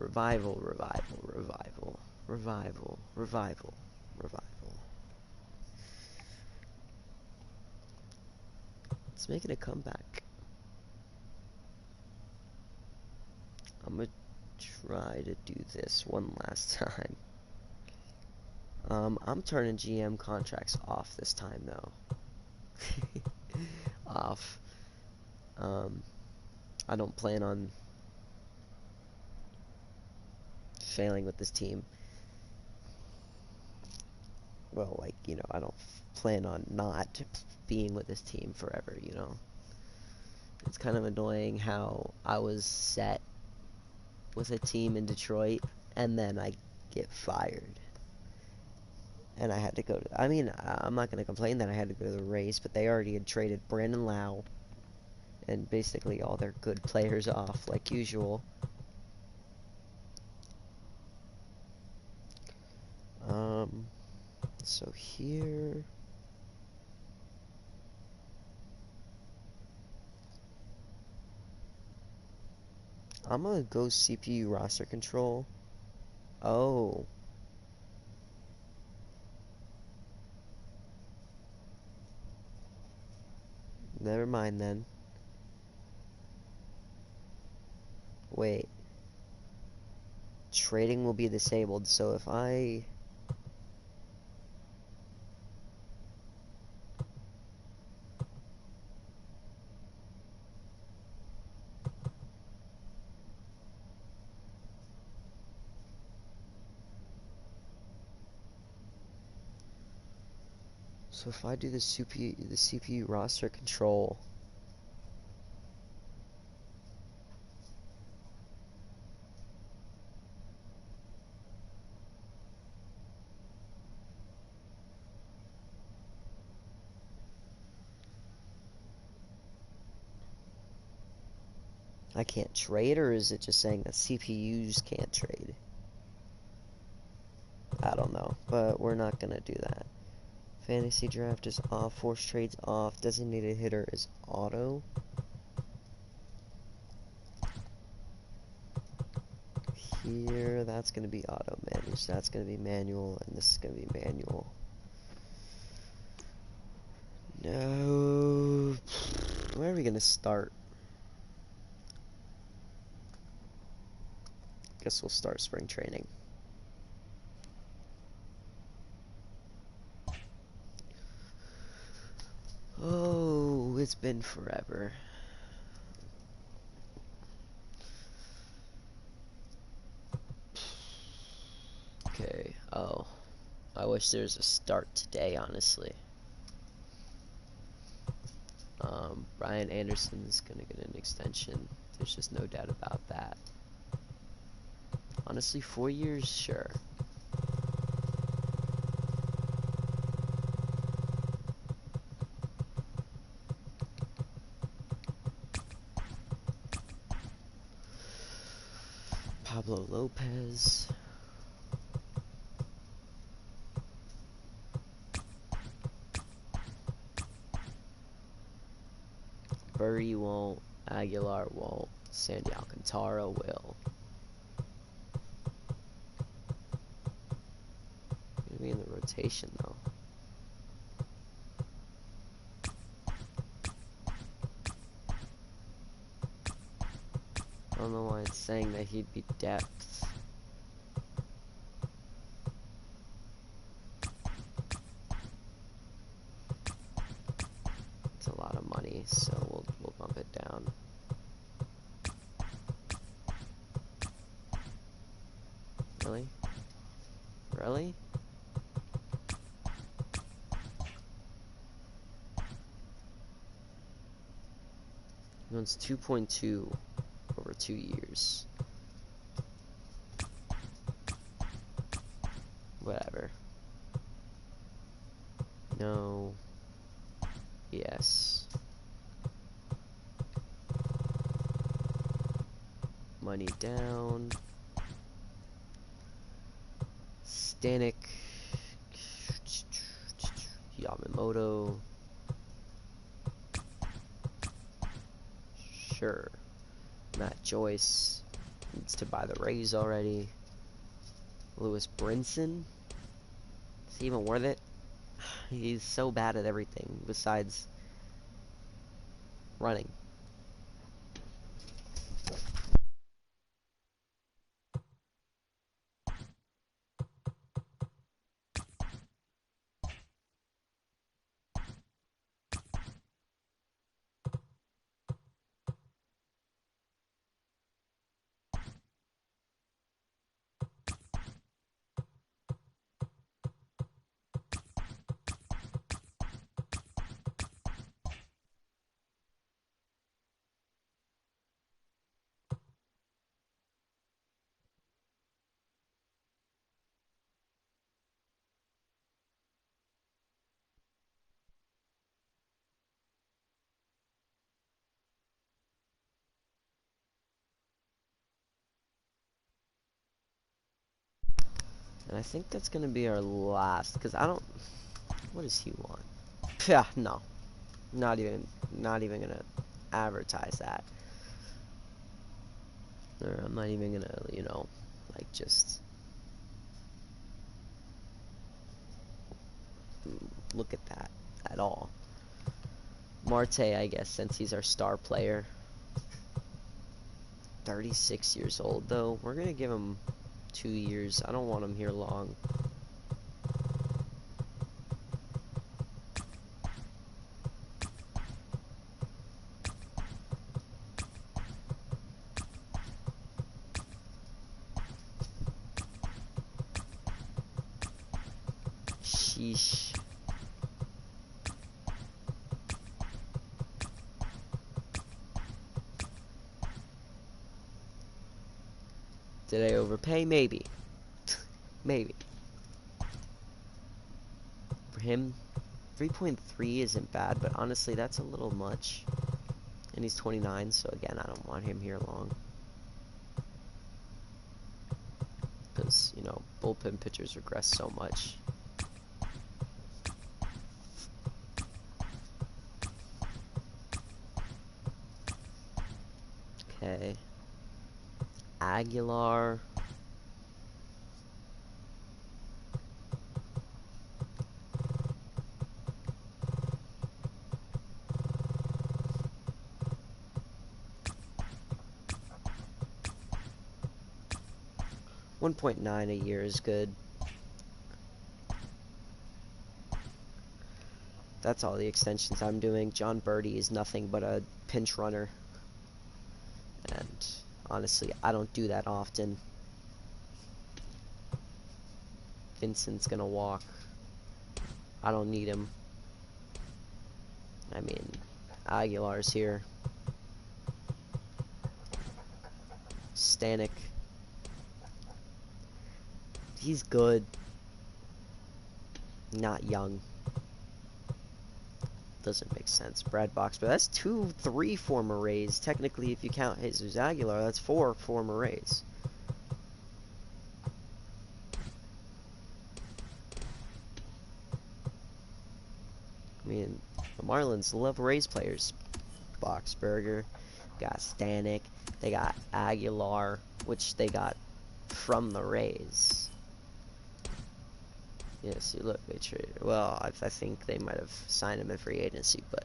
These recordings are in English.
Revival, revival, revival, revival, revival, revival. Let's make it a comeback. I'm gonna try to do this one last time. I'm turning GM contracts off this time though. Off. I don't plan on failing with this team. Well, like, you know, I don't plan on not being with this team forever, you know. It's kind of annoying how I was set with a team in Detroit and then I get fired. And I had to go to, I mean, I'm not going to complain that I had to go to the Rays, but they already had traded Brandon Lau and basically all their good players off like usual. So here, I'm gonna go CPU roster control. Oh. Never mind then. Wait. Trading will be disabled, so if I... So if I do the CPU roster control... I can't trade, or is it just saying that CPUs can't trade? I don't know, but we're not gonna do that. Fantasy draft is off, force trades off, designated hitter is auto. Here, that's gonna be auto managed, that's gonna be manual, and this is gonna be manual. No, where are we gonna start? Guess we'll start spring training. Oh, it's been forever. Okay, oh. I wish there was a start today, honestly. Brian Anderson's gonna get an extension. There's just no doubt about that. Honestly, 4 years, sure. Pablo Lopez. Burry won't. Aguilar won't. Sandy Alcantara will. Gonna be in the rotation though. I don't know why it's saying that he'd be depth. It's a lot of money, so we'll bump it down. Really? Really? He wants 2.2 over 2 years. Whatever. No. Yes. Money down. Stanek. Yamamoto. Sure. Matt Joyce. Needs to buy the Rays already. Lewis Brinson? Is he even worth it? He's so bad at everything besides running. And I think that's going to be our last, because I don't... What does he want? Yeah, no. Not even going to advertise that. Or I'm not even going to, you know, like, just... look at that at all. Marte, I guess, since he's our star player. 36 years old, though. We're going to give him 2 years. I don't want him here long. Sheesh. Did I overpay? Maybe. Maybe. For him, 3.3 isn't bad, but honestly, that's a little much. And he's 29, so again, I don't want him here long. Because, you know, bullpen pitchers regress so much. Okay. Aguilar. $1.9 a year is good. That's all the extensions I'm doing. John Birdie is nothing but a pinch runner. And honestly, I don't do that often. Vincent's gonna walk. I don't need him. I mean, Aguilar's here. Stanek. He's good. Not young. Doesn't make sense. Brad Box, but that's 3 former Rays. Technically, if you count Jesus Aguilar, that's 4 former Rays. I mean, the Marlins love Rays players. Boxberger, got Stanek, they got Aguilar, which they got from the Rays. Yeah, see, look, they traded. Well, I think they might have signed him in free agency, but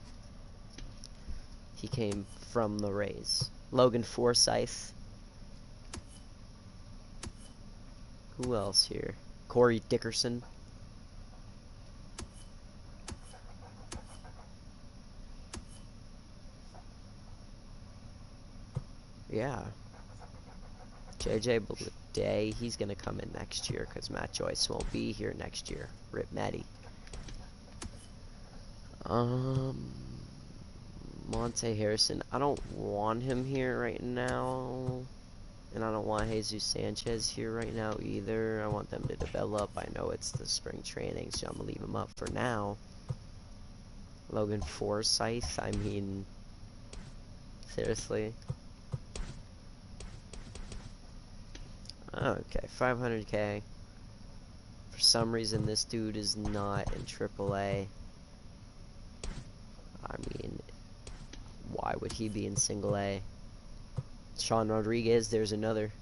he came from the Rays. Logan Forsythe. Who else here? Corey Dickerson. Yeah. JJ Bleday, he's going to come in next year because Matt Joyce won't be here next year. Rip Matty. Monte Harrison. I don't want him here right now. And I don't want Jesus Sanchez here right now either. I want them to develop. I know it's the spring training, so I'm going to leave him up for now. Logan Forsythe. I mean, seriously. Okay, 500K. For some reason, this dude is not in AAA. I mean, why would he be in single A? Sean Rodriguez, there's another.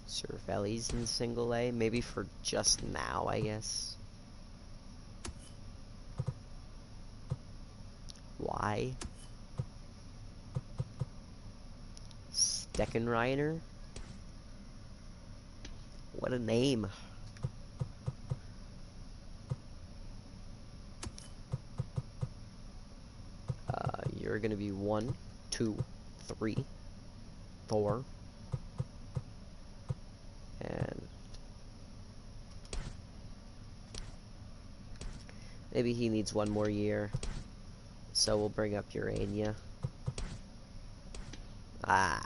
Cervelli's in single A, maybe for just now, I guess. Why? Steckenreiner? What a name. You're gonna be 1, 2, 3, 4. And maybe he needs 1 more year. So we'll bring up Urania. Blah.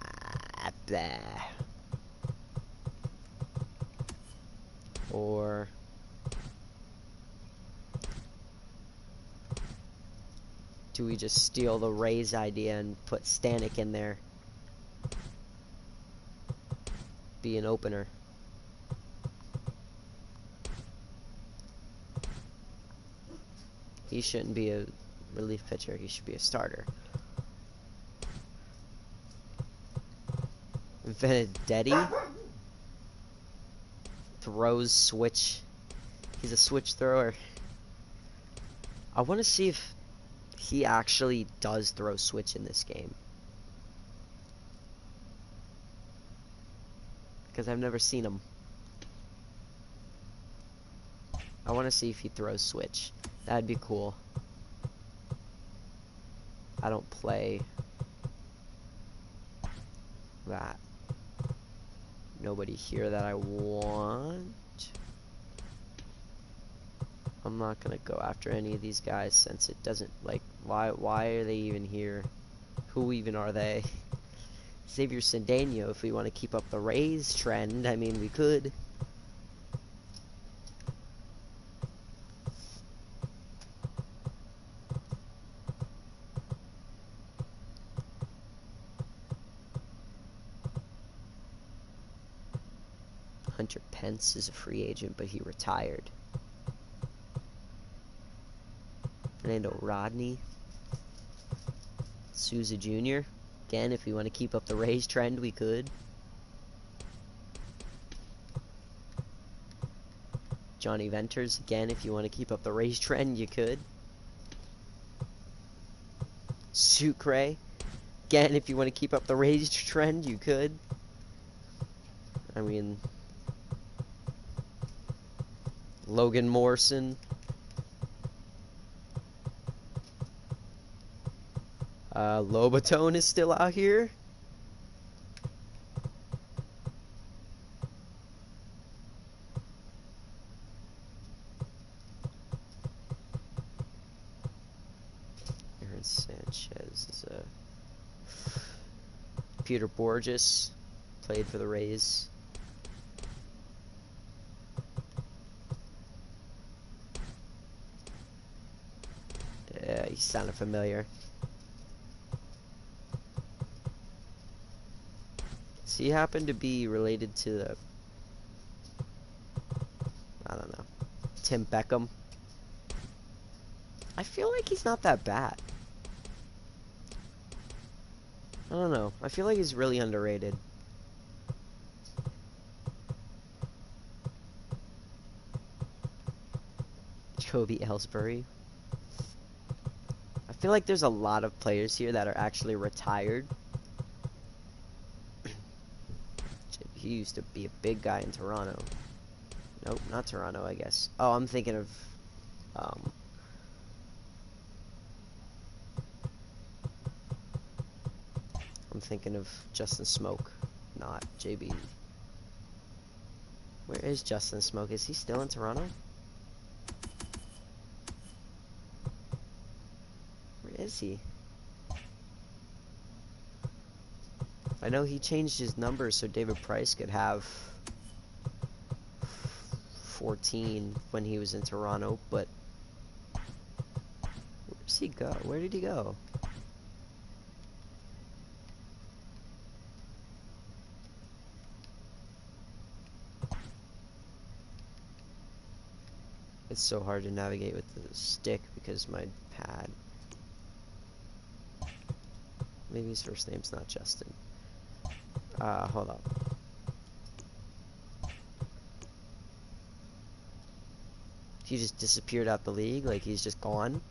Or do we just steal the Rays idea and put Stanek in there? Be an opener. He shouldn't be a relief pitcher. He should be a starter. Benedetti throws switch. He's a switch thrower. I want to see if he actually does throw switch in this game, because I've never seen him. I want to see if he throws switch. That'd be cool. I don't play that. Nobody here that I want. I'm not gonna go after any of these guys since it doesn't, like, why are they even here? Who even are they? Xavier Cindeno, if we want to keep up the Rays trend, I mean, we could. Hunter Pence is a free agent, but he retired. Fernando Rodney. Souza Jr. Again, if we want to keep up the Rays trend, we could. Johnny Venters. Again, if you want to keep up the Rays trend, you could. Sucre. Again, if you want to keep up the Rays trend, you could. I mean, Logan Morrison. Lobatone is still out here. Aaron Sanchez is a... Peter Borges played for the Rays. Yeah, he sounded familiar. Does he happen to be related to the... I don't know. Tim Beckham? I feel like he's not that bad. I don't know. I feel like he's really underrated. Jacoby Ellsbury. I feel like there's a lot of players here that are actually retired. He used to be a big guy in Toronto. Nope, not Toronto, I guess. Oh, I'm thinking of... I'm thinking of Justin Smoke, not JB. Where is Justin Smoke? Is he still in Toronto? Where is he? I know he changed his number so David Price could have 14 when he was in Toronto, but where does he go? Where did he go? It's so hard to navigate with the stick because my pad. Maybe his first name's not Justin. Hold up. He just disappeared out the league, like he's just gone.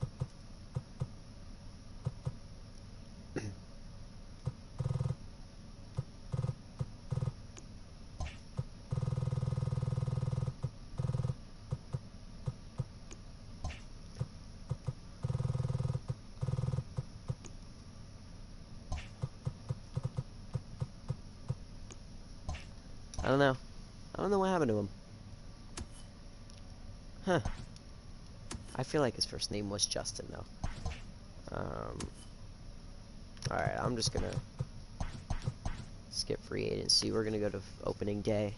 I don't know. I don't know what happened to him. Huh. I feel like his first name was Justin, though. Alright, I'm just gonna skip free agency. We're gonna go to opening day.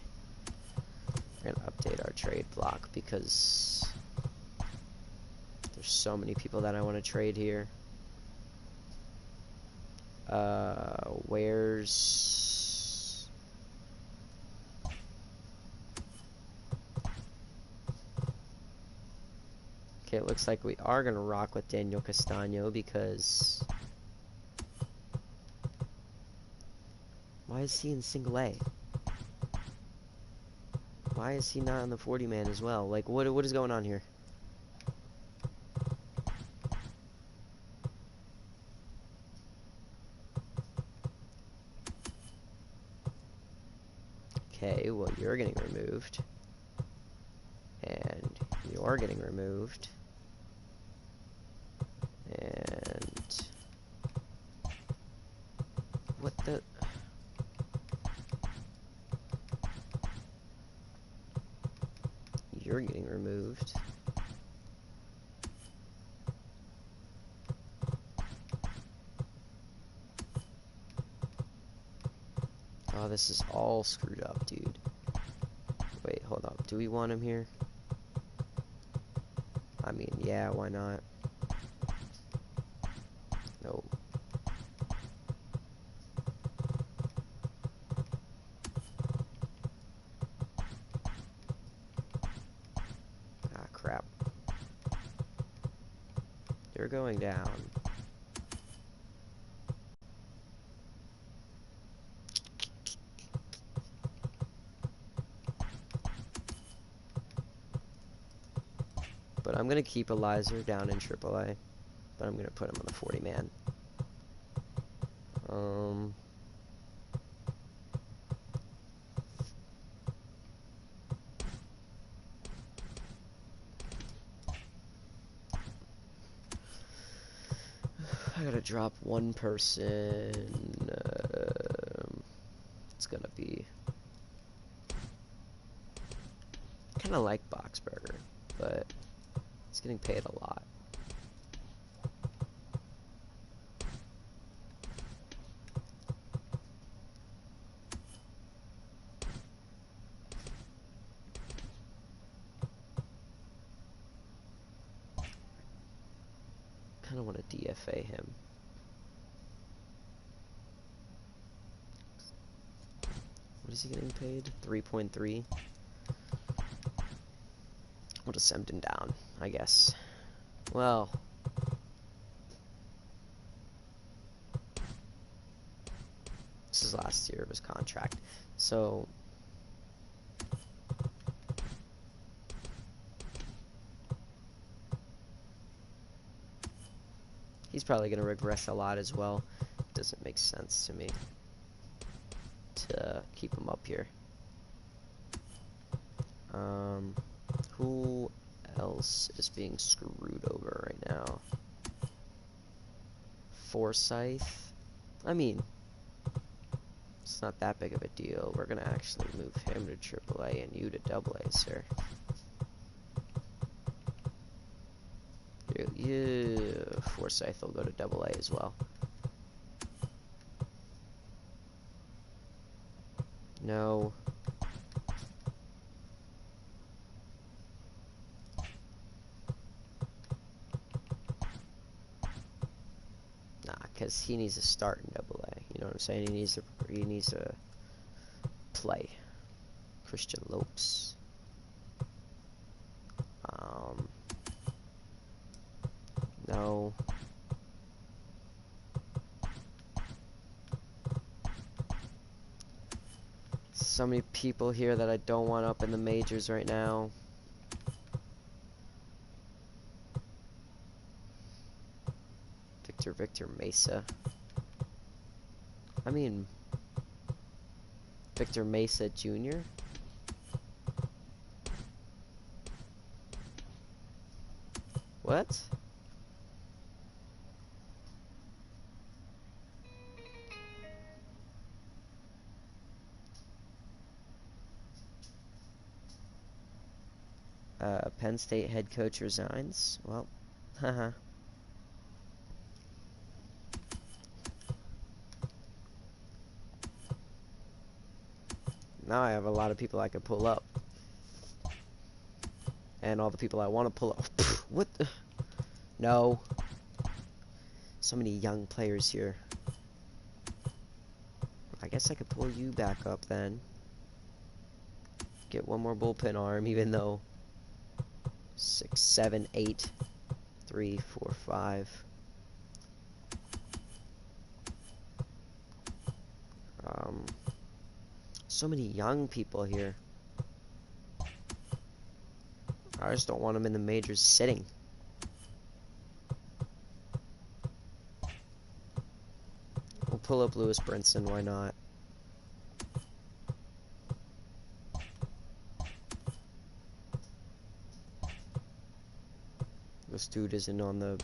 We're gonna update our trade block because there's so many people that I want to trade here. Where's... Okay, it looks like we are gonna rock with Daniel Castano because... Why is he in single A? Why is he not in the 40-man as well? Like, what is going on here? Okay, well, you're getting removed. And you're getting removed. And... What the... You're getting removed. Oh, this is all screwed up, dude. Wait, hold up. Do we want him here? I mean, yeah, why not? No. Ah, crap. You're going down. But I'm going to keep Eliza down in AAA. But I'm going to put him on the 40-man. I gotta drop one person. It's gonna be... Kinda like Boxberger, but it's getting paid a lot. Kinda want to DFA him. What is he getting paid? 3.3? We'll just send him down, I guess. Well... This is last year of his contract, so... He's probably going to regress a lot as well. Doesn't make sense to me to keep him up here. Who else is being screwed over right now? Forsyth? I mean, it's not that big of a deal. We're going to actually move him to AAA and you to AA, sir. Forsyth will go to AA as well. No. Nah, because he needs to start in AA. You know what I'm saying? He needs to play. Christian Lopes. No. So many people here that I don't want up in the majors right now. Victor Mesa. I mean, Victor Mesa Jr.? What? Penn State head coach resigns. Well, haha. Now I have a lot of people I could pull up. And all the people I want to pull up. What the? No. So many young players here. I guess I could pull you back up then. Get one more bullpen arm, even though 6, 7, 8, 3, 4, 5. So many young people here. I just don't want them in the majors sitting. We'll pull up Lewis Brinson, why not? This dude isn't on the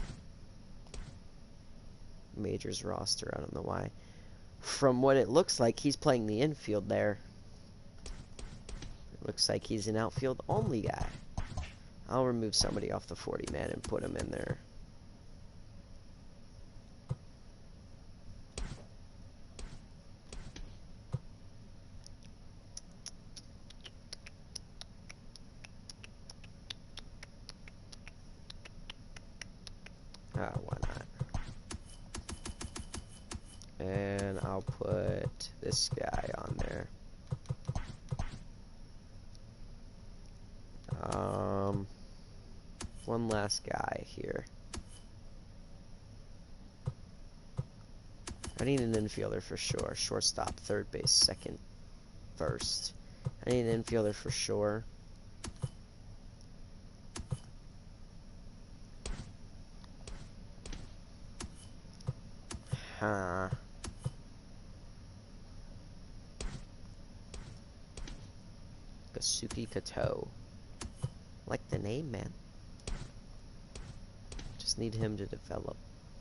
majors roster, I don't know why. From what it looks like, he's playing the infield there. It looks like he's an outfield only guy. I'll remove somebody off the 40 man and put him in there. Why not? And I'll put this guy on there. One last guy here. I need an infielder for sure. Shortstop, third base, second, first. I need an infielder for sure. Huh. Kasuki Kato. Like the name, man. Just need him to develop.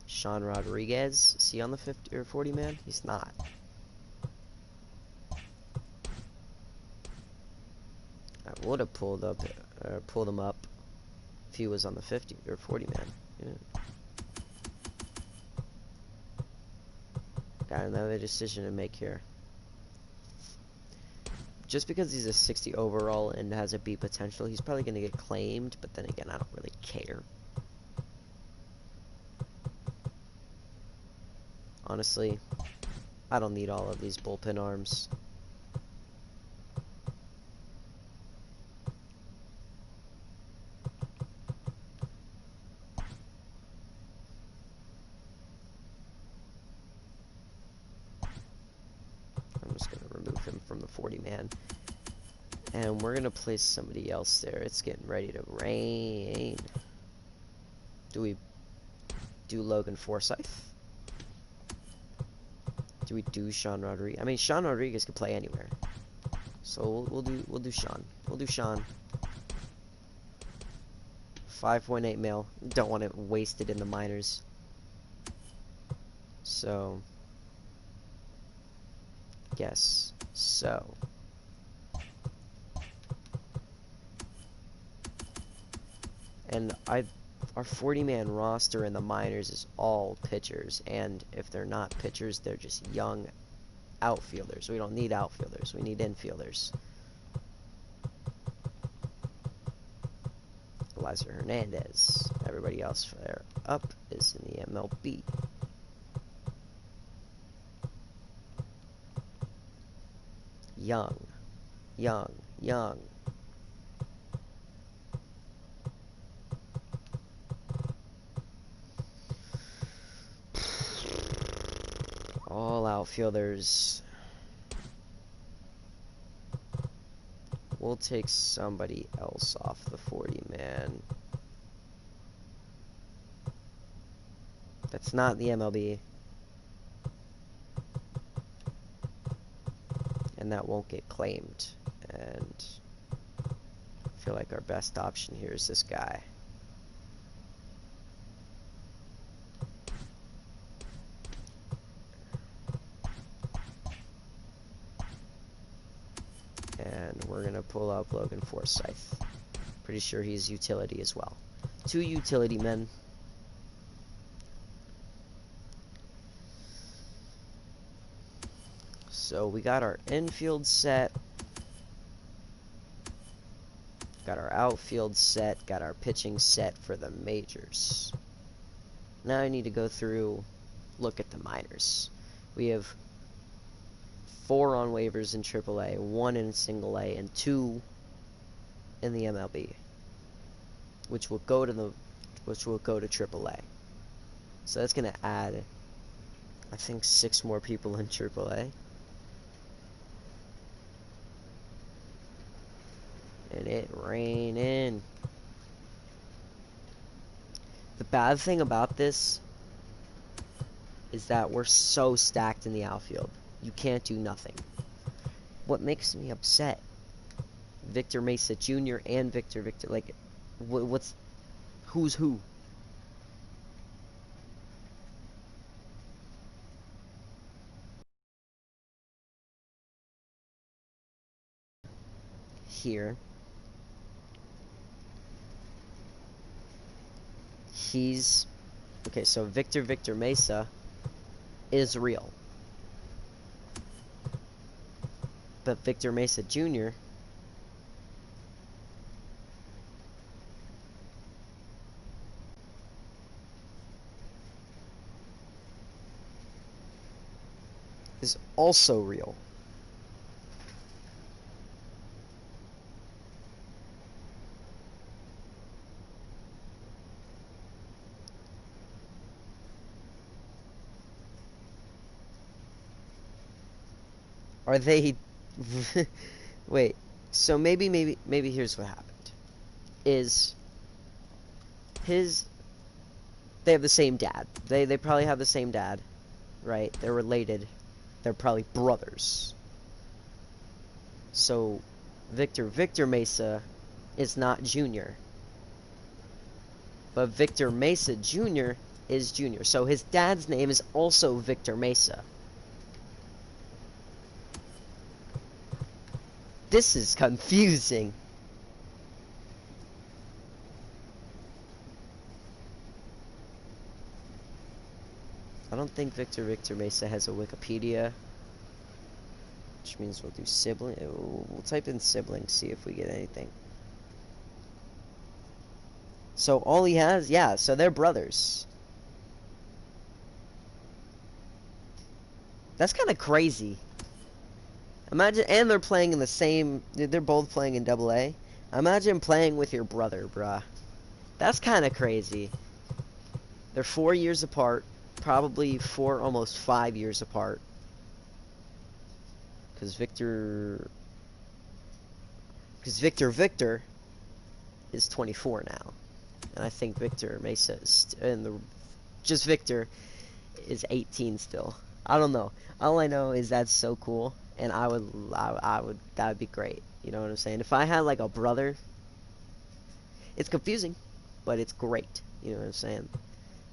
Sean Rodriguez. Is he on the 50 or 40 man? He's not. I would have pulled him up if he was on the 50 or 40 man. Yeah. Got another decision to make here. Just because he's a 60 overall and has a B potential, he's probably going to get claimed, but then again, I don't really care. Honestly, I don't need all of these bullpen arms. I'm just going to remove him from the 40 man. And we're going to place somebody else there. It's getting ready to rain. Do we do Logan Forsythe? Do we do Sean Rodriguez? I mean, Sean Rodriguez could play anywhere. So we'll do Sean. We'll do Sean. 5.8 mil. Don't want it wasted in the minors. So yes. So and our 40-man roster in the minors is all pitchers, and if they're not pitchers, they're just young outfielders. We don't need outfielders, we need infielders. Eliza Hernandez. Everybody else there up is in the MLB. Young. outfielders. We'll take somebody else off the 40-man. That's not the MLB. And that won't get claimed. And I feel like our best option here is this guy. And we're going to pull up Logan Forsythe. Pretty sure he's utility as well. 2 utility men. So we got our infield set. Got our outfield set. Got our pitching set for the majors. Now I need to go through, look at the minors. We have 4 on waivers in AAA, 1 in single A, and 2 in the MLB, which will go to AAA. So that's gonna add, I think, 6 more people in AAA. And it raining. The bad thing about this is that we're so stacked in the outfield. You can't do nothing. What makes me upset, Victor Mesa Jr. and Victor, like, who's who? Here. He's, okay, so Victor Mesa is real. But Victor Mesa Jr. is also real. Are they... Wait, so maybe here's what happened. Is they have the same dad. They probably have the same dad, right? They're related. They're probably brothers. So Victor Mesa is not Junior. But Victor Mesa Jr. is Junior. So his dad's name is also Victor Mesa. This is confusing. I don't think Victor Mesa has a Wikipedia, which means we'll do sibling. We'll type in sibling, see if we get anything. So all he has, yeah, so they're brothers. That's kind of crazy. Imagine, and they're playing in the same, they're both playing in AA. Imagine playing with your brother, bruh. That's kind of crazy. They're 4 years apart, probably 4, almost 5 years apart. Because Victor is 24 now. And I think Victor Mesa is, just Victor is 18 still. I don't know. All I know is that's so cool. And I would, that would be great. You know what I'm saying? If I had like a brother, it's confusing, but it's great. You know what I'm saying?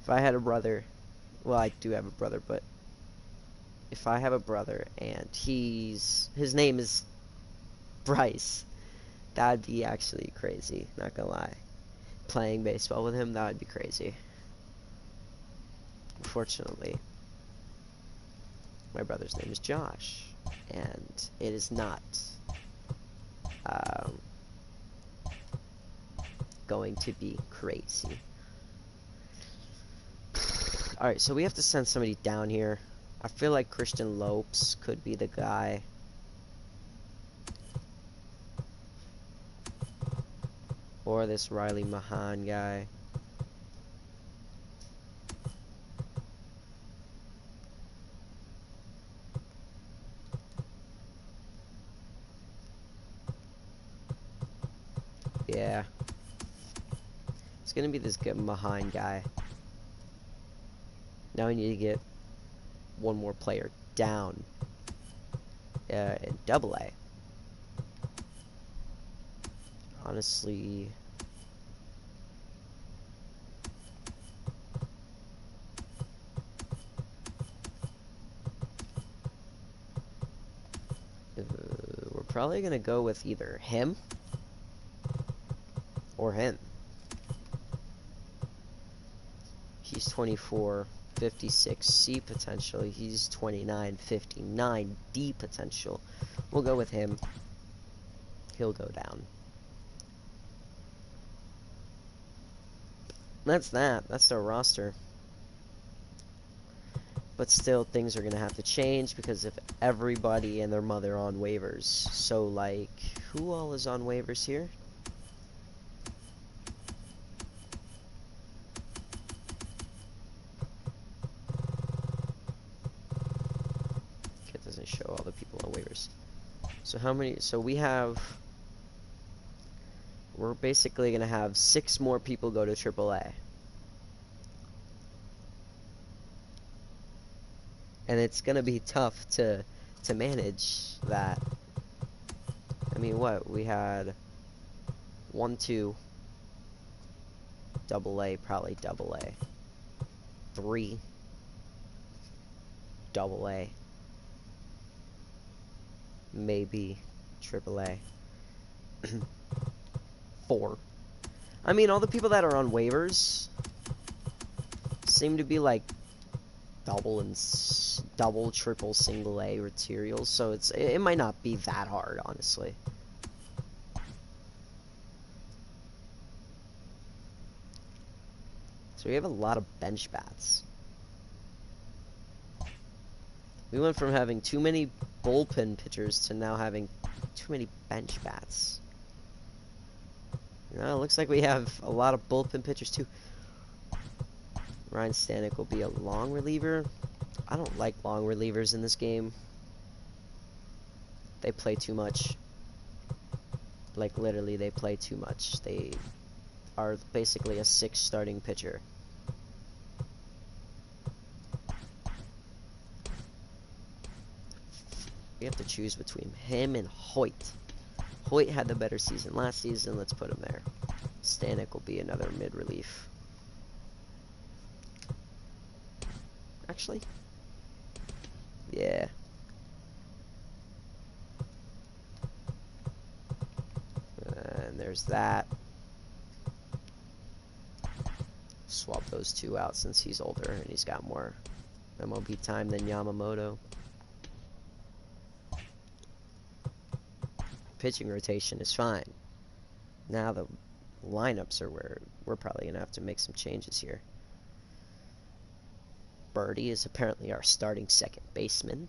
If I had a brother, well, I do have a brother, but if I have a brother and his name is Bryce, that'd be actually crazy. Not gonna lie. Playing baseball with him, that would be crazy. Unfortunately, my brother's name is Josh. And it is not going to be crazy. Alright, so we have to send somebody down here. I feel like Christian Lopes could be the guy. Or this Riley Mahan guy. Yeah. It's gonna be this good behind guy. Now we need to get one more player down in Double A. Honestly, we're probably gonna go with either him or him. He's 24, 56 C potential. He's 29, 59 D potential. We'll go with him. He'll go down. That's that. That's our roster. But still, things are going to have to change because if everybody and their mother on waivers. So, like, who all is on waivers here? It doesn't show all the people on waivers. So how many? So we have... We're basically going to have 6 more people go to AAA. And it's going to be tough to manage that. I mean, what? We had 1, 2, AA, probably AA. 3, AA. Maybe AAA. 4. I mean, all the people that are on waivers seem to be like double, triple, single A materials, so it might not be that hard, honestly. So we have a lot of bench bats. We went from having too many bullpen pitchers to now having too many bench bats. You know, it looks like we have a lot of bullpen pitchers too. Ryan Stanek will be a long reliever. I don't like long relievers in this game. They play too much. Like, literally, they play too much. They are basically a 6 starting pitcher. We have to choose between him and Hoyt. Hoyt had the better season last season. Let's put him there. Stanek will be another mid-relief. Actually, yeah. And there's that. Swap those 2 out since he's older and he's got more MLB time than Yamamoto. Pitching rotation is fine. Now the lineups are where we're probably going to have to make some changes here. Birdie is apparently our starting second baseman.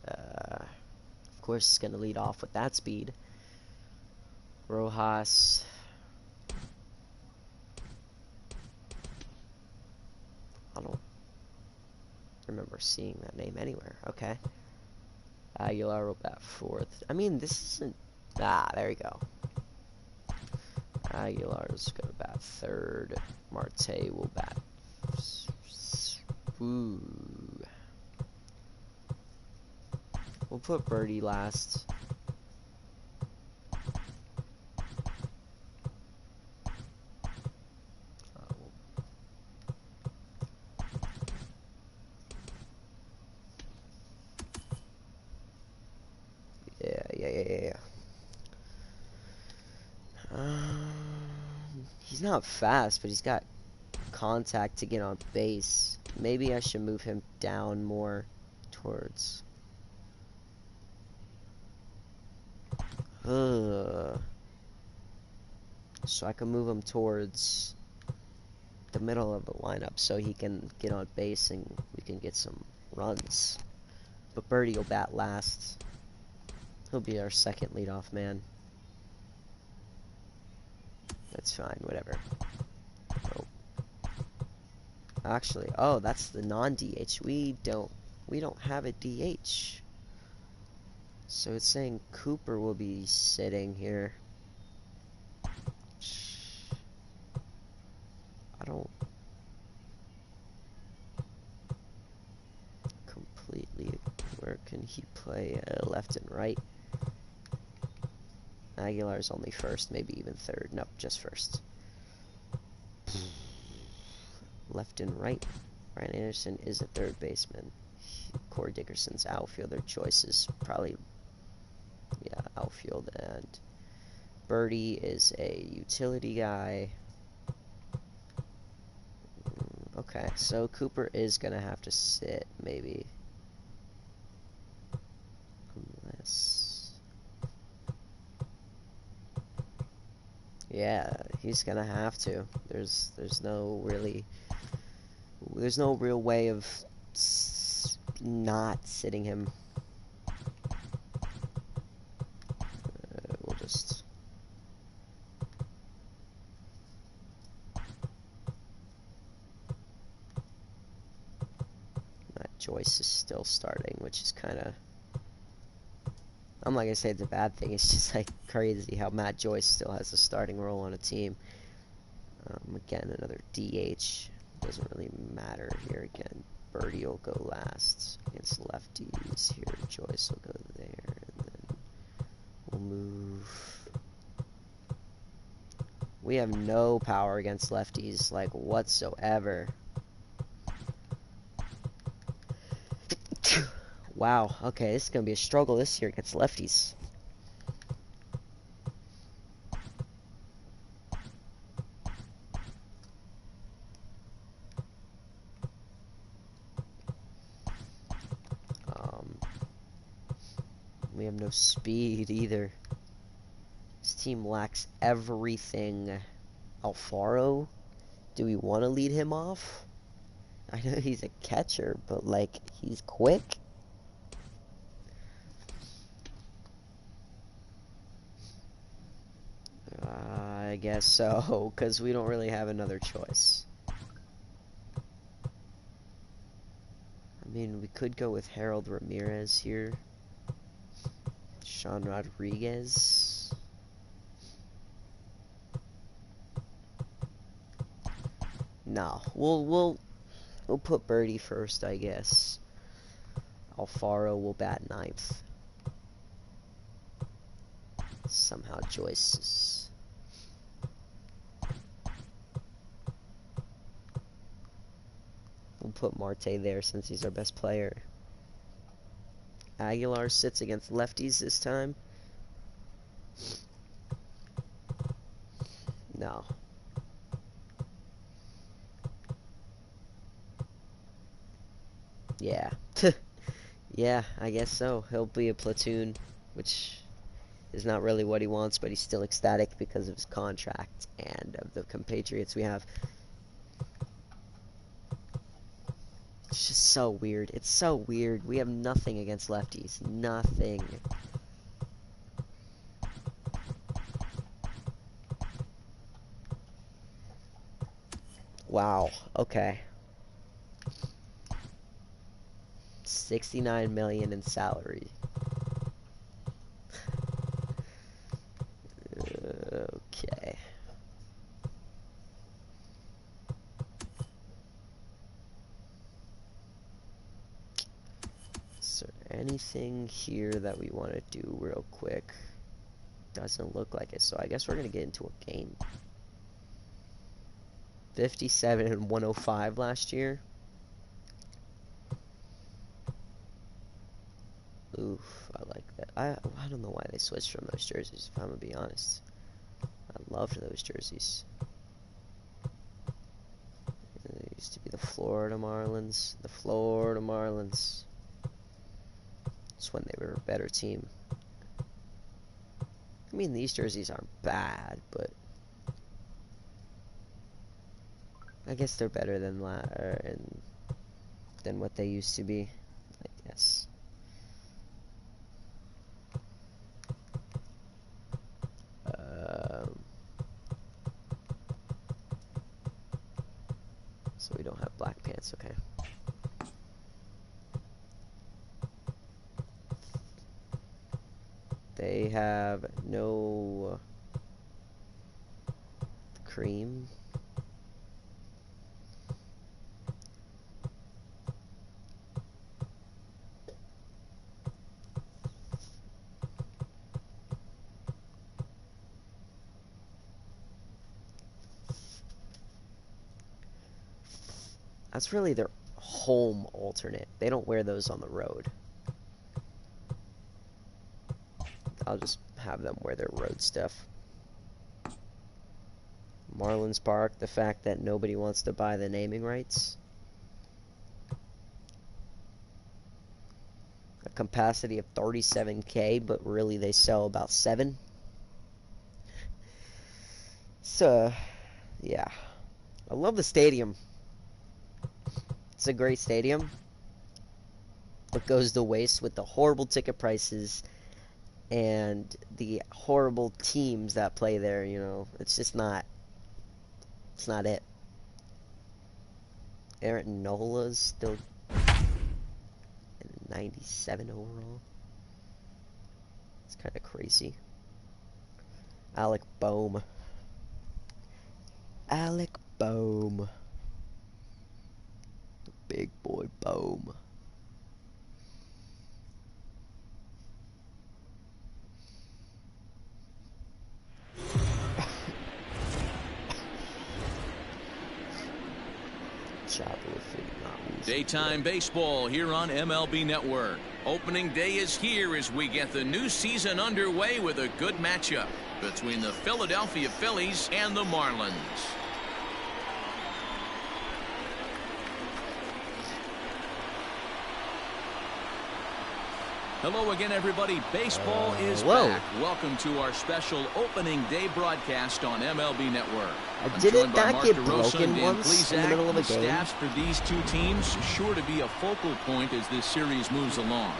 Of course, he's going to lead off with that speed. Rojas. I don't remember seeing that name anywhere. Okay. Aguilar will bat 4th. I mean, this isn't... Ah, there you go. Aguilar's going to bat 3rd. Marte will bat... Ooh. We'll put Birdie last. Yeah. He's not fast, but he's got contact to get on base. Maybe I should move him down more towards... So I can move him towards the middle of the lineup so he can get on base and we can get some runs. But Birdie will bat last. He'll be our second leadoff man. That's fine, whatever. Oh. Actually, oh, that's the non-DH. We don't have a DH. So it's saying Cooper will be sitting here. Can he play left and right? Aguilar's only first, maybe even third. Nope, just first. Left and right. Ryan Anderson is a third baseman. Corey Dickerson's outfielder choices. Probably, yeah, outfield. And Birdie is a utility guy. Okay, so Cooper is going to have to sit, maybe. Unless... Yeah, he's going to have to. There's no real way of not sitting him. We'll just... Matt Joyce is still starting, which is kind of... I'm not going to say it's a bad thing. It's just like crazy how Matt Joyce still has a starting role on a team. Again, another DH. Doesn't really matter here again. Birdie will go last against lefties. Here, Joyce will go there. And then we'll move. We have no power against lefties, like, whatsoever. Wow, okay, this is going to be a struggle this year against lefties. We have no speed either. This team lacks everything. Alfaro? Do we want to lead him off? I know he's a catcher, but, like, he's quick. I guess so, because we don't really have another choice. I mean, we could go with Harold Ramirez here. Sean Rodriguez. No, we'll put Birdie first, I guess. Alfaro will bat ninth. Somehow Joyce is... We'll put Marte there since he's our best player. Aguilar sits against lefties this time. No. Yeah. Yeah, I guess so. He'll be a platoon, which is not really what he wants, but he's still ecstatic because of his contract and of the compatriots we have. It's just so weird. It's so weird. We have nothing against lefties. Nothing. Wow. Okay. 69 million in salary. Okay. Is there anything here that we want to do real quick? Doesn't look like it, so I guess we're going to get into a game. 57 and 105 last year. Oof, I like that. I don't know why they switched from those jerseys, if I'm going to be honest. I loved those jerseys. It used to be the Florida Marlins. The Florida Marlins. It's when they were a better team. I mean, these jerseys aren't bad, but I guess they're better than than what they used to be, I guess. So we don't have black pants, okay. They have no cream. That's really their home alternate. They don't wear those on the road. I'll just have them wear their road stuff. Marlins Park, the fact that nobody wants to buy the naming rights. A capacity of 37K, but really they sell about 7. So, yeah. I love the stadium. It's a great stadium. It goes to waste with the horrible ticket prices and the horrible teams that play there, you know. It's just not... It's not it. Aaron Nola's still 97 overall. It's kind of crazy. Alec Boehm. Alec Boehm. The big boy Boehm. Daytime baseball here on MLB Network. Opening day is here as we get the new season underway with a good matchup between the Philadelphia Phillies and the Marlins. Hello again, everybody. Baseball is back. Welcome to our special opening day broadcast on MLB Network. Didn't that get broken once in the middle of a game? Staffs for these two teams sure to be a focal point as this series moves along.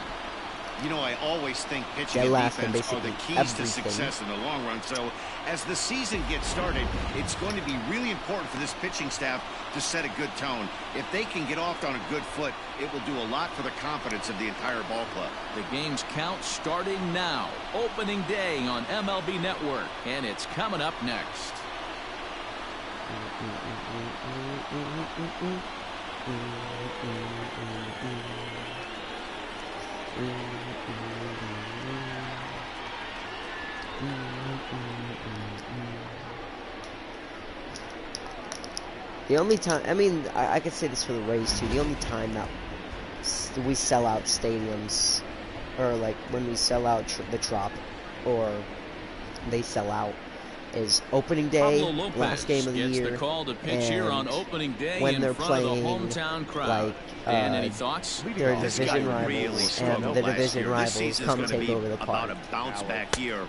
You know, I always think pitching and defense are the keys to success in the long run. So as the season gets started, it's going to be really important for this pitching staff to set a good tone. If they can get off on a good foot, it will do a lot for the confidence of the entire ball club. The game's count starting now. Opening day on MLB Network, and it's coming up next. The only time, I mean, I could say this for the Rays too, the only time that we sell out stadiums, or like when we sell out the Trop, or they sell out, is opening day, last game of the year, the call to pitch here on opening day when they're in front playing, of the hometown crowd. like, any thoughts? Their division rivals, and the division rivals come take over the park. About a bounce back year.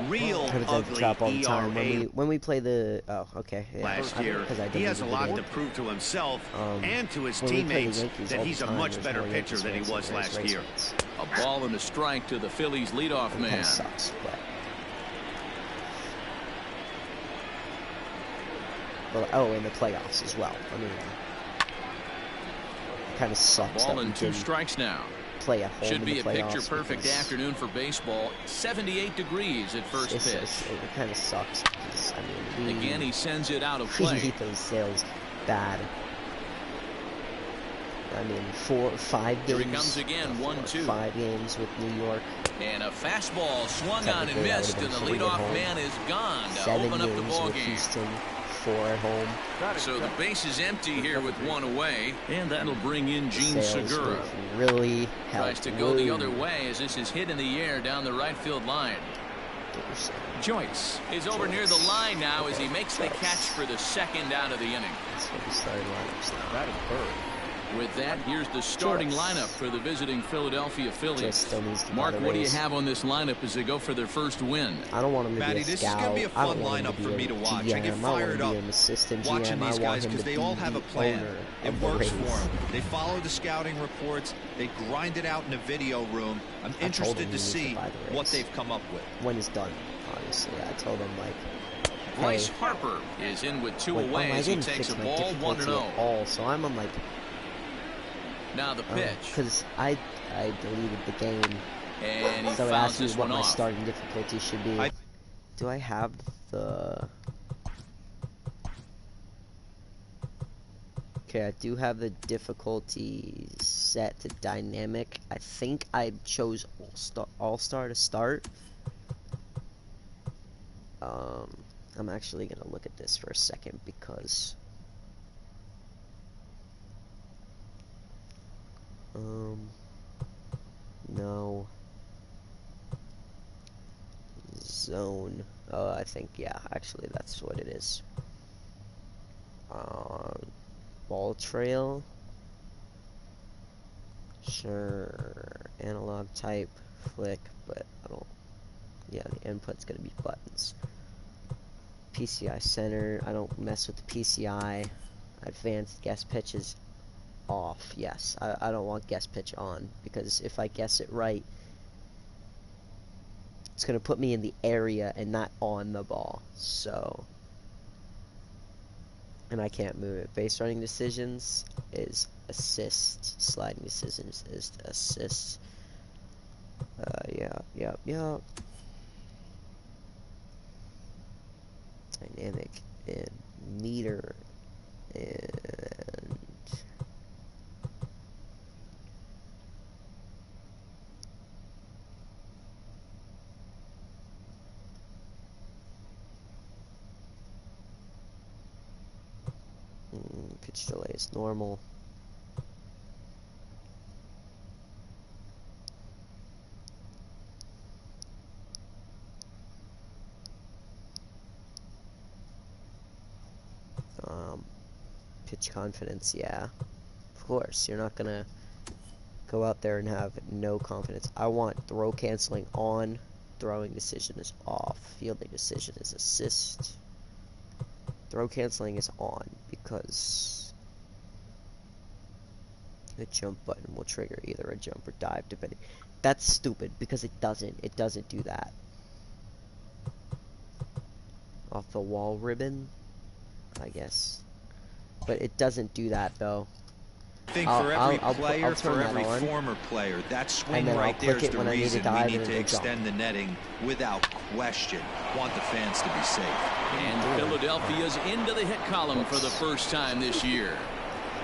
Real ugly Drop all the time. ERA. When we play the Last year, he has a lot to prove to himself and to his teammates that he's a much better pitcher than he was last year. A ball and a strike to the Phillies leadoff man. Sucks, but in the playoffs as well. I mean, kind of sucks. Ball and 2 strikes now. Play at home. Should be a picture-perfect afternoon for baseball. 78 degrees at first pitch. It kind of sucks because, I mean, again, he sends it out of play. We need those sales bad. I mean, 4 or 5 games. Here he comes again, 1-2. 5 games with New York. And a fastball swung on and missed, and the leadoff man is gone to open up the ball game. Houston, 4 at home. So the base is empty here with 1 away, and that'll bring in Gene Segura. Really tries to go the other way as this is hit in the air down the right field line. Joyce is over near the line now as he makes the catch for the second out of the inning. That's what we started lineups now. With that, here's the starting lineup for the visiting Philadelphia Phillies. Mark, what do you have on this lineup as they go for their first win? I don't want him to be a scout. This is going to be a fun lineup for me to watch. I get fired up watching these guys because they all have a plan. It works for them. They follow the scouting reports. They grind it out in the video room. I'm interested to see what they've come up with. When it's done, obviously. I told them, like, Bryce Harper is in with 2 away as he takes a ball 1-0. So I'm on, like... Now the pitch. Because I deleted the game. And he so fouls this what one my off. starting difficulty should be. Do I have the... Okay, I do have the difficulty set to dynamic. I think I chose All-Star to start. I'm actually going to look at this for a second because... No. Zone. Oh, I think, yeah, actually that's what it is. Ball trail. Sure. Analog type. Flick, but I don't. Yeah, the input's gonna be buttons. PCI center. I don't mess with the PCI. Advanced guess pitch is off. Yes, I don't want guess pitch on, because if I guess it right, it's gonna put me in the area and not on the ball. So, and I can't move it. Base running decisions is assist. Sliding decisions is assist. Yeah. Dynamic and meter and pitch delay is normal. Pitch confidence, yeah. Of course, you're not gonna go out there and have no confidence. I want throw canceling on, throwing decision is off, fielding decision is assist. Throw canceling is on because the jump button will trigger either a jump or dive, depending. That's stupid because it doesn't do that. Off the wall ribbon, I guess. But it doesn't do that, though. I think for every player, for every former player, that swing right there is the reason we need to extend the netting without question. Want the fans to be safe. And Philadelphia's into the hit column for the first time this year.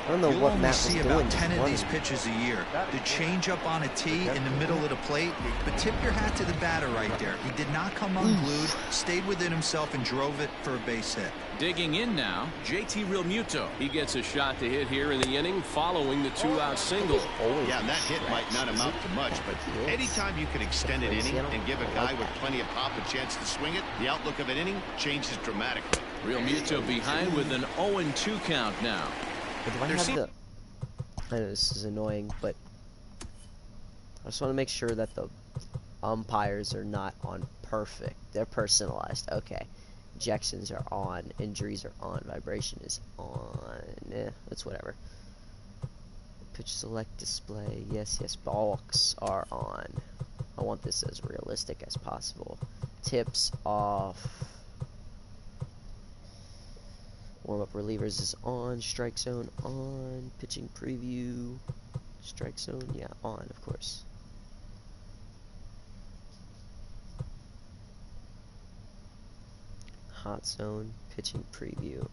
I don't know You'll what only Matt was see doing about 10 of these pitches a year. The change up on a tee in the middle of the plate, but tip your hat to the batter right there. He did not come unglued, stayed within himself, and drove it for a base hit. Digging in now, JT Realmuto. He gets a shot to hit here in the inning following the two-out single. Yeah, and that hit might not amount to much, but anytime you can extend an inning and give a guy with plenty of pop a chance to swing it, the outlook of an inning changes dramatically. Realmuto behind with an 0-2 count now. But do I have the... I know this is annoying, but I just want to make sure that the umpires are not on perfect. They're personalized. Okay. Ejections are on. Injuries are on. Vibration is on. That's whatever. Pitch select display. Yes. Balks are on. I want this as realistic as possible. Tips off. Warm-up relievers is on. Strike zone on. Pitching preview. Strike zone, yeah, on, of course. Hot zone. Pitching preview.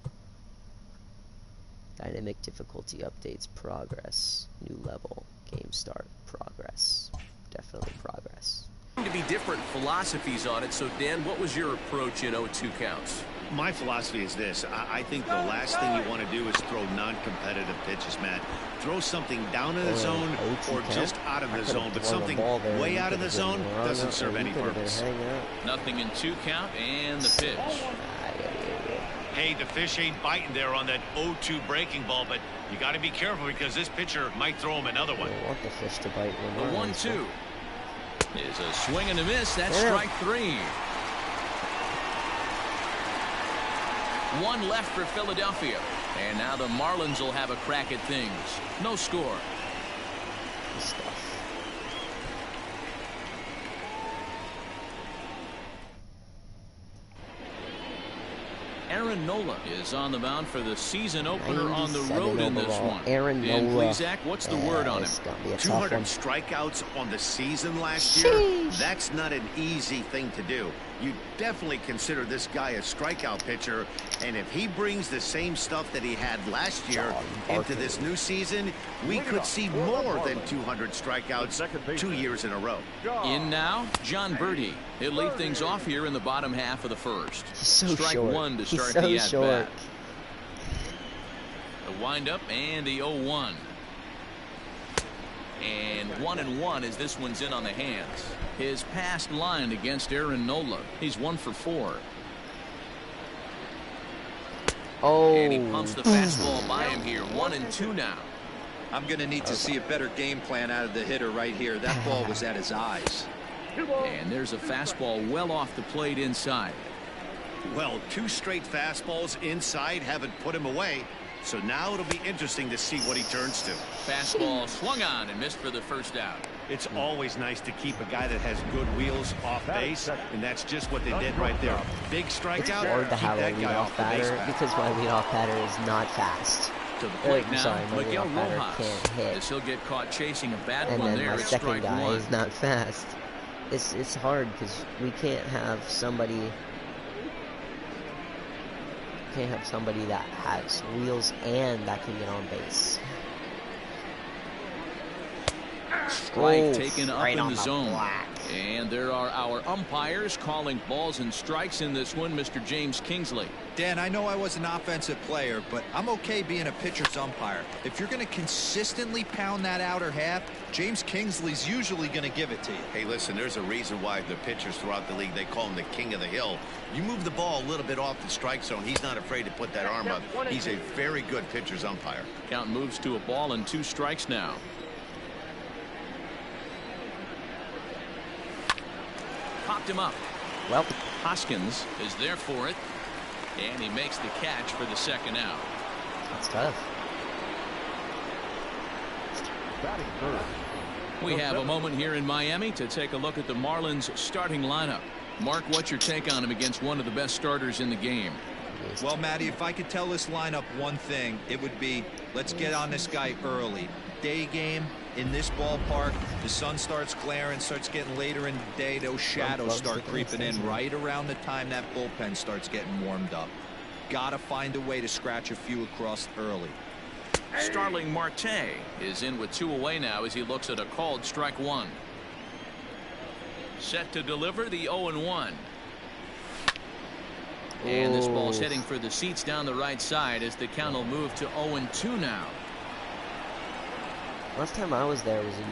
Dynamic difficulty updates. Progress. New level. Game start. Progress. Definitely progress. To be different philosophies on it. So, Dan, what was your approach in 0-2 counts? My philosophy is this. I think the last thing you want to do is throw non-competitive pitches, Matt. Throw something down in the zone or just out of the zone, but something way out of the zone doesn't serve any purpose. Nothing in 2 count and the pitch. Hey, the fish ain't biting there on that 0-2 breaking ball, but you got to be careful because this pitcher might throw him another one. I want the fish to bite. The 1-2 is a swing and a miss. That's strike 3. 1 left for Philadelphia. And now the Marlins will have a crack at things. No score. Good stuff. Aaron Nola is on the mound for the season opener on the road in this one. Aaron Nola. Zach, what's the word on him? 200 strikeouts on the season last year. That's not an easy thing to do. You definitely consider this guy a strikeout pitcher, and if he brings the same stuff that he had last year into this new season, we could see more than 200 strikeouts 2 years in a row. In now, John Birdie. He'll lead things off here in the bottom half of the first. He's so Strike short. 1 to start so the short. at-bat. The windup and the 0-1. And 1-1 as this one's in on the hands. His past line against Aaron Nola. He's 1 for 4. Oh. And he pumps the fastball by him here. 1-2 now. I'm going to need to see a better game plan out of the hitter right here. That ball was at his eyes. And there's a fastball well off the plate inside. Well, 2 straight fastballs inside haven't put him away. So now it'll be interesting to see what he turns to. Fastball swung on and missed for the first out. It's always nice to keep a guy that has good wheels off base, and that's just what they did right there. Big strikeout. It's hard to have a leadoff batter because my leadoff batter is not fast. To the plate now, sorry, my Miguel leadoff batter Rojas. can't hit. As he'll get caught chasing a bad And one then there. my It's second strike guy 1. is not fast. It's hard because we can't have somebody that has wheels and that can get on base. Strike taken up right in on the the zone. black. And there are our umpires calling balls and strikes in this one. Mr. James Kingsley. Dan, I know I was an offensive player, but I'm okay being a pitcher's umpire. If you're going to consistently pound that outer half, James Kingsley's usually going to give it to you. Hey, listen, there's a reason why the pitchers throughout the league, they call him the king of the hill. You move the ball a little bit off the strike zone, he's not afraid to put that arm up. He's a very good pitcher's umpire. Count moves to a ball and 2 strikes now. Popped him up. Well, Hoskins is there for it. And he makes the catch for the second out. that's tough. We have a moment here in Miami to take a look at the Marlins starting lineup. Mark, what's your take on him against one of the best starters in the game? Well, Matty, if I could tell this lineup one thing, it would be let's get on this guy early. Day game in this ballpark, the sun starts glaring, starts getting later in the day, those shadows start creeping in right around the time that bullpen starts getting warmed up. Gotta find a way to scratch a few across early. Starling Marte is in with 2 away now as he looks at a called strike 1. Set to deliver the 0-1. And this ball's heading for the seats down the right side as the count will move to 0-2 now. Last time I was there was in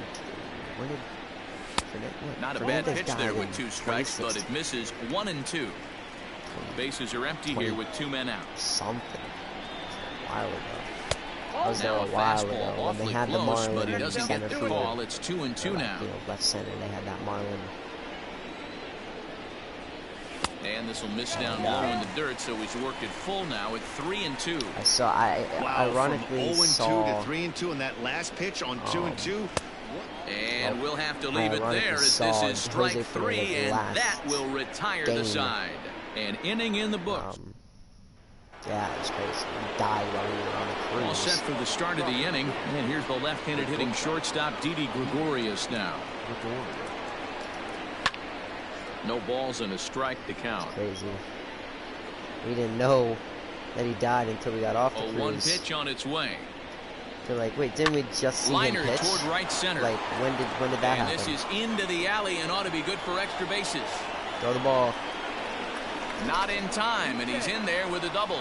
Not a bad pitch there with 2 strikes, but it misses. 1-2. Bases are empty here with 2 men out. Something. A while ago. I was there a while ago when they had the close, Marlin but he in doesn't center get the field. ball. It's 2-2 now. Left center, they had that Marlin. And this will miss down low in the dirt, so he's worked it full now at 3-2. Ironically from 0-2 saw to 3-2 in that last pitch on 2-2. And we'll have to leave it there as this is strike 3, and that will retire the side. An inning in the books. Yeah, it's crazy. He died while we were on the cruise. All set for the start of the inning. And here's the left-handed hitting shortstop, Didi Gregorius now. No balls and a strike to count. Crazy. We didn't know that he died until we got off the cruise. 1 pitch on its way. They're like, wait, didn't we just see Liner him pitch? toward right center. Like, when did that happen? And this is into the alley and ought to be good for extra bases. Throw the ball. Not in time, and he's in there with a double.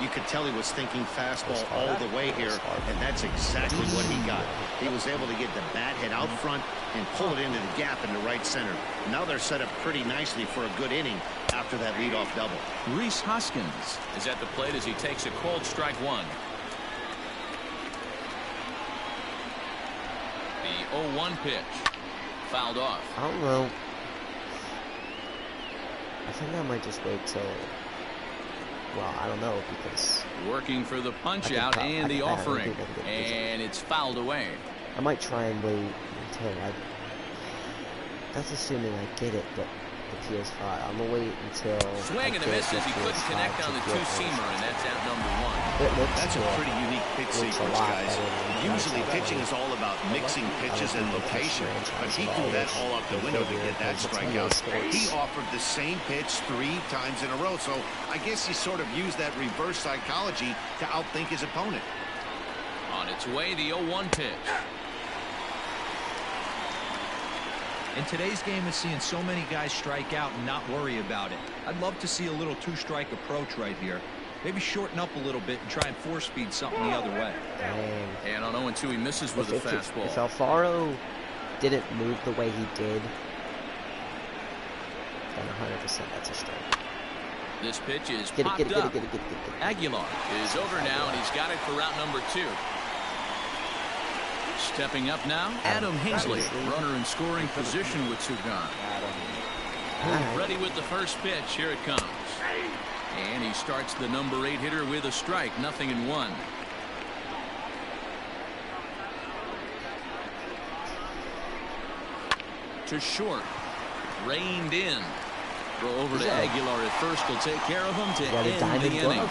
You could tell he was thinking fastball all the way here, and that's exactly what he got. He was able to get the bat head out front and pull it into the gap into right center. Now they're set up pretty nicely for a good inning after that leadoff double. Rhys Hoskins is at the plate as he takes a cold strike 1. The 0-1 pitch. Fouled off. I don't know. I think I might just wait till... Well, I don't know, because... Working for the punch out and the offering. And it's fouled away. I might try and wait until I... That's assuming I get it, but the PS5. I'm gonna wait until... Swing and a miss as he couldn't connect on the 2-seamer, and that's out number 1. That's a pretty unique pitch sequence, guys. Usually pitching is all about mixing pitches and location, but he threw that all out the window to get that strikeout. He offered the same pitch 3 times in a row, so I guess he sort of used that reverse psychology to outthink his opponent. On its way, the 0-1 pitch. In today's game is seeing so many guys strike out and not worry about it. I'd love to see a little 2-strike approach right here. Maybe shorten up a little bit and try and 4-speed something the other way. And on 0-2. He misses with a fastball. If Alfaro didn't move the way he did, then 100% that's a strike. This pitch is popped up. Aguilar is over now, and he's got it for out number 2. Stepping up now, Adam Hinsley, runner in scoring position with 2 gone. Ready with the first pitch. Here it comes. And he starts the number 8 hitter with a strike. 0-1. To short. Reined in. Throw over to Aguilar at first. Will take care of him to end the inning.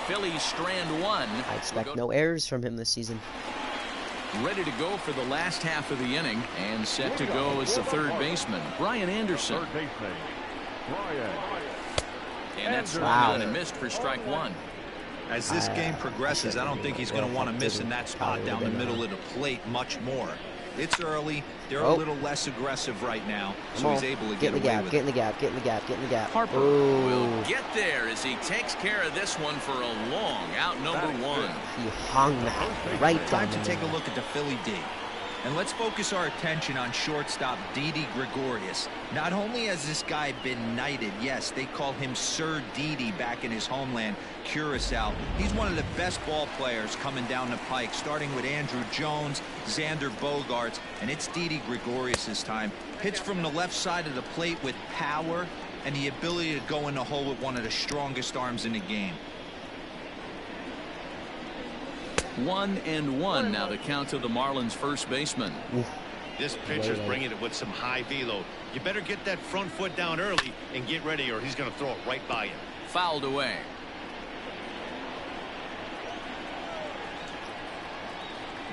Phillies strand 1. I expect no errors from him this season. Ready to go for the last half of the inning, and set to go is the third baseman, Brian Anderson. And that's swung and missed for strike 1. As this game progresses, I don't think he's going to want to miss in that spot down the middle of the plate much more. It's early. They're a little less aggressive right now, so he's able to get away with it. Get in the gap, get in the gap, get in the gap. Harper will get there as he takes care of this one for a long out number 1. He hung that right down. Time to take a look at the Philly D. And let's focus our attention on shortstop Didi Gregorius. Not only has this guy been knighted, yes, they call him Sir Didi back in his homeland, Curacao. He's one of the best ball players coming down the pike, starting with Andrew Jones, Xander Bogaerts, and it's Didi Gregorius' time. Hits from the left side of the plate with power and the ability to go in the hole with one of the strongest arms in the game. 1-1 now the count to the Marlins first baseman. This pitcher's bringing it with some high velo. You better get that front foot down early and get ready, or he's going to throw it right by you. Fouled away.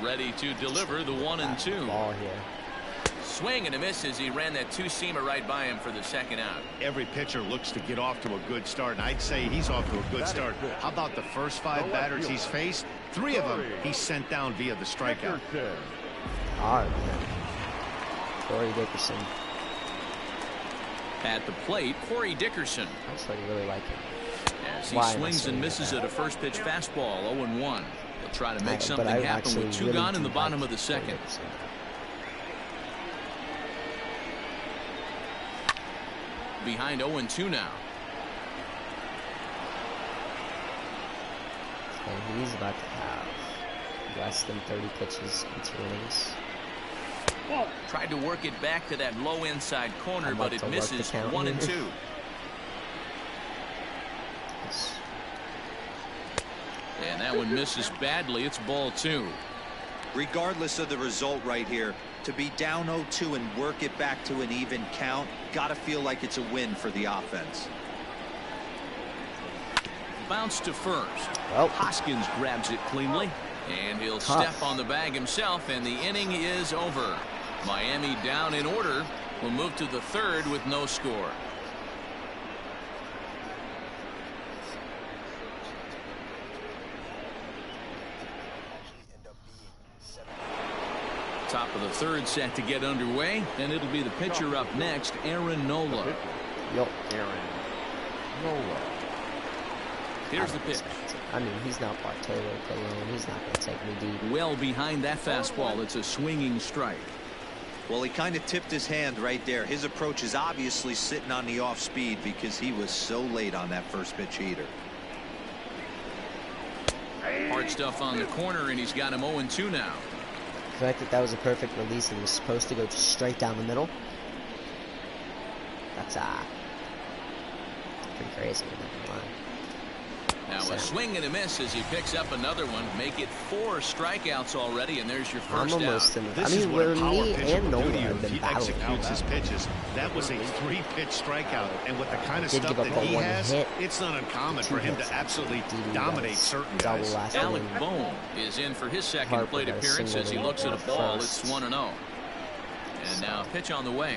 Ready to deliver the 1-2. Ball here. Swing and a miss as he ran that 2-seamer right by him for the second out. Every pitcher looks to get off to a good start, and I'd say he's off to a good start. How about the first 5 batters he's faced? 3 of them he sent down via the strikeout. Hard. Corey Dickerson. At the plate, Corey Dickerson. I just really like him. As he swings and misses at a first pitch fastball, 0-1. He'll try to make something happen with 2 gone in the bottom of the second. Behind 0-2 now. And he's about to have less than 30 pitches in 2 innings. Tried to work it back to that low inside corner, but it misses. 1-2. And that one misses badly. It's ball 2. Regardless of the result right here, to be down 0-2 and work it back to an even count, gotta feel like it's a win for the offense. Bounce to first. Hoskins grabs it cleanly, and he'll step on the bag himself, and the inning is over. Miami down in order. Will move to the 3rd with no score. Top of the 3rd set to get underway, and it'll be the pitcher up next, Aaron Nola. Aaron Nola. Here's the pitch. I mean, he's not Bartolo Colon. He's not going to take me deep. Well behind that fastball. It's a swinging strike. Well, he kind of tipped his hand right there. His approach is obviously sitting on the off speed because he was so late on that first pitch heater. Hard stuff on the corner, and he's got him 0-2 now. The fact that was a perfect release and it was supposed to go just straight down the middle. That's pretty crazy. Now a swing and a miss as he picks up another one. Make it 4 strikeouts already, and there's your first out. This is what a power pitcher will do to you if he executes his pitches. That was a 3-pitch strikeout, and with the kind of stuff that he has, it's not uncommon for him to absolutely dominate certain guys. Alec Bohm is in for his second plate appearance as he looks at a ball. It's 1-0. And now pitch on the way.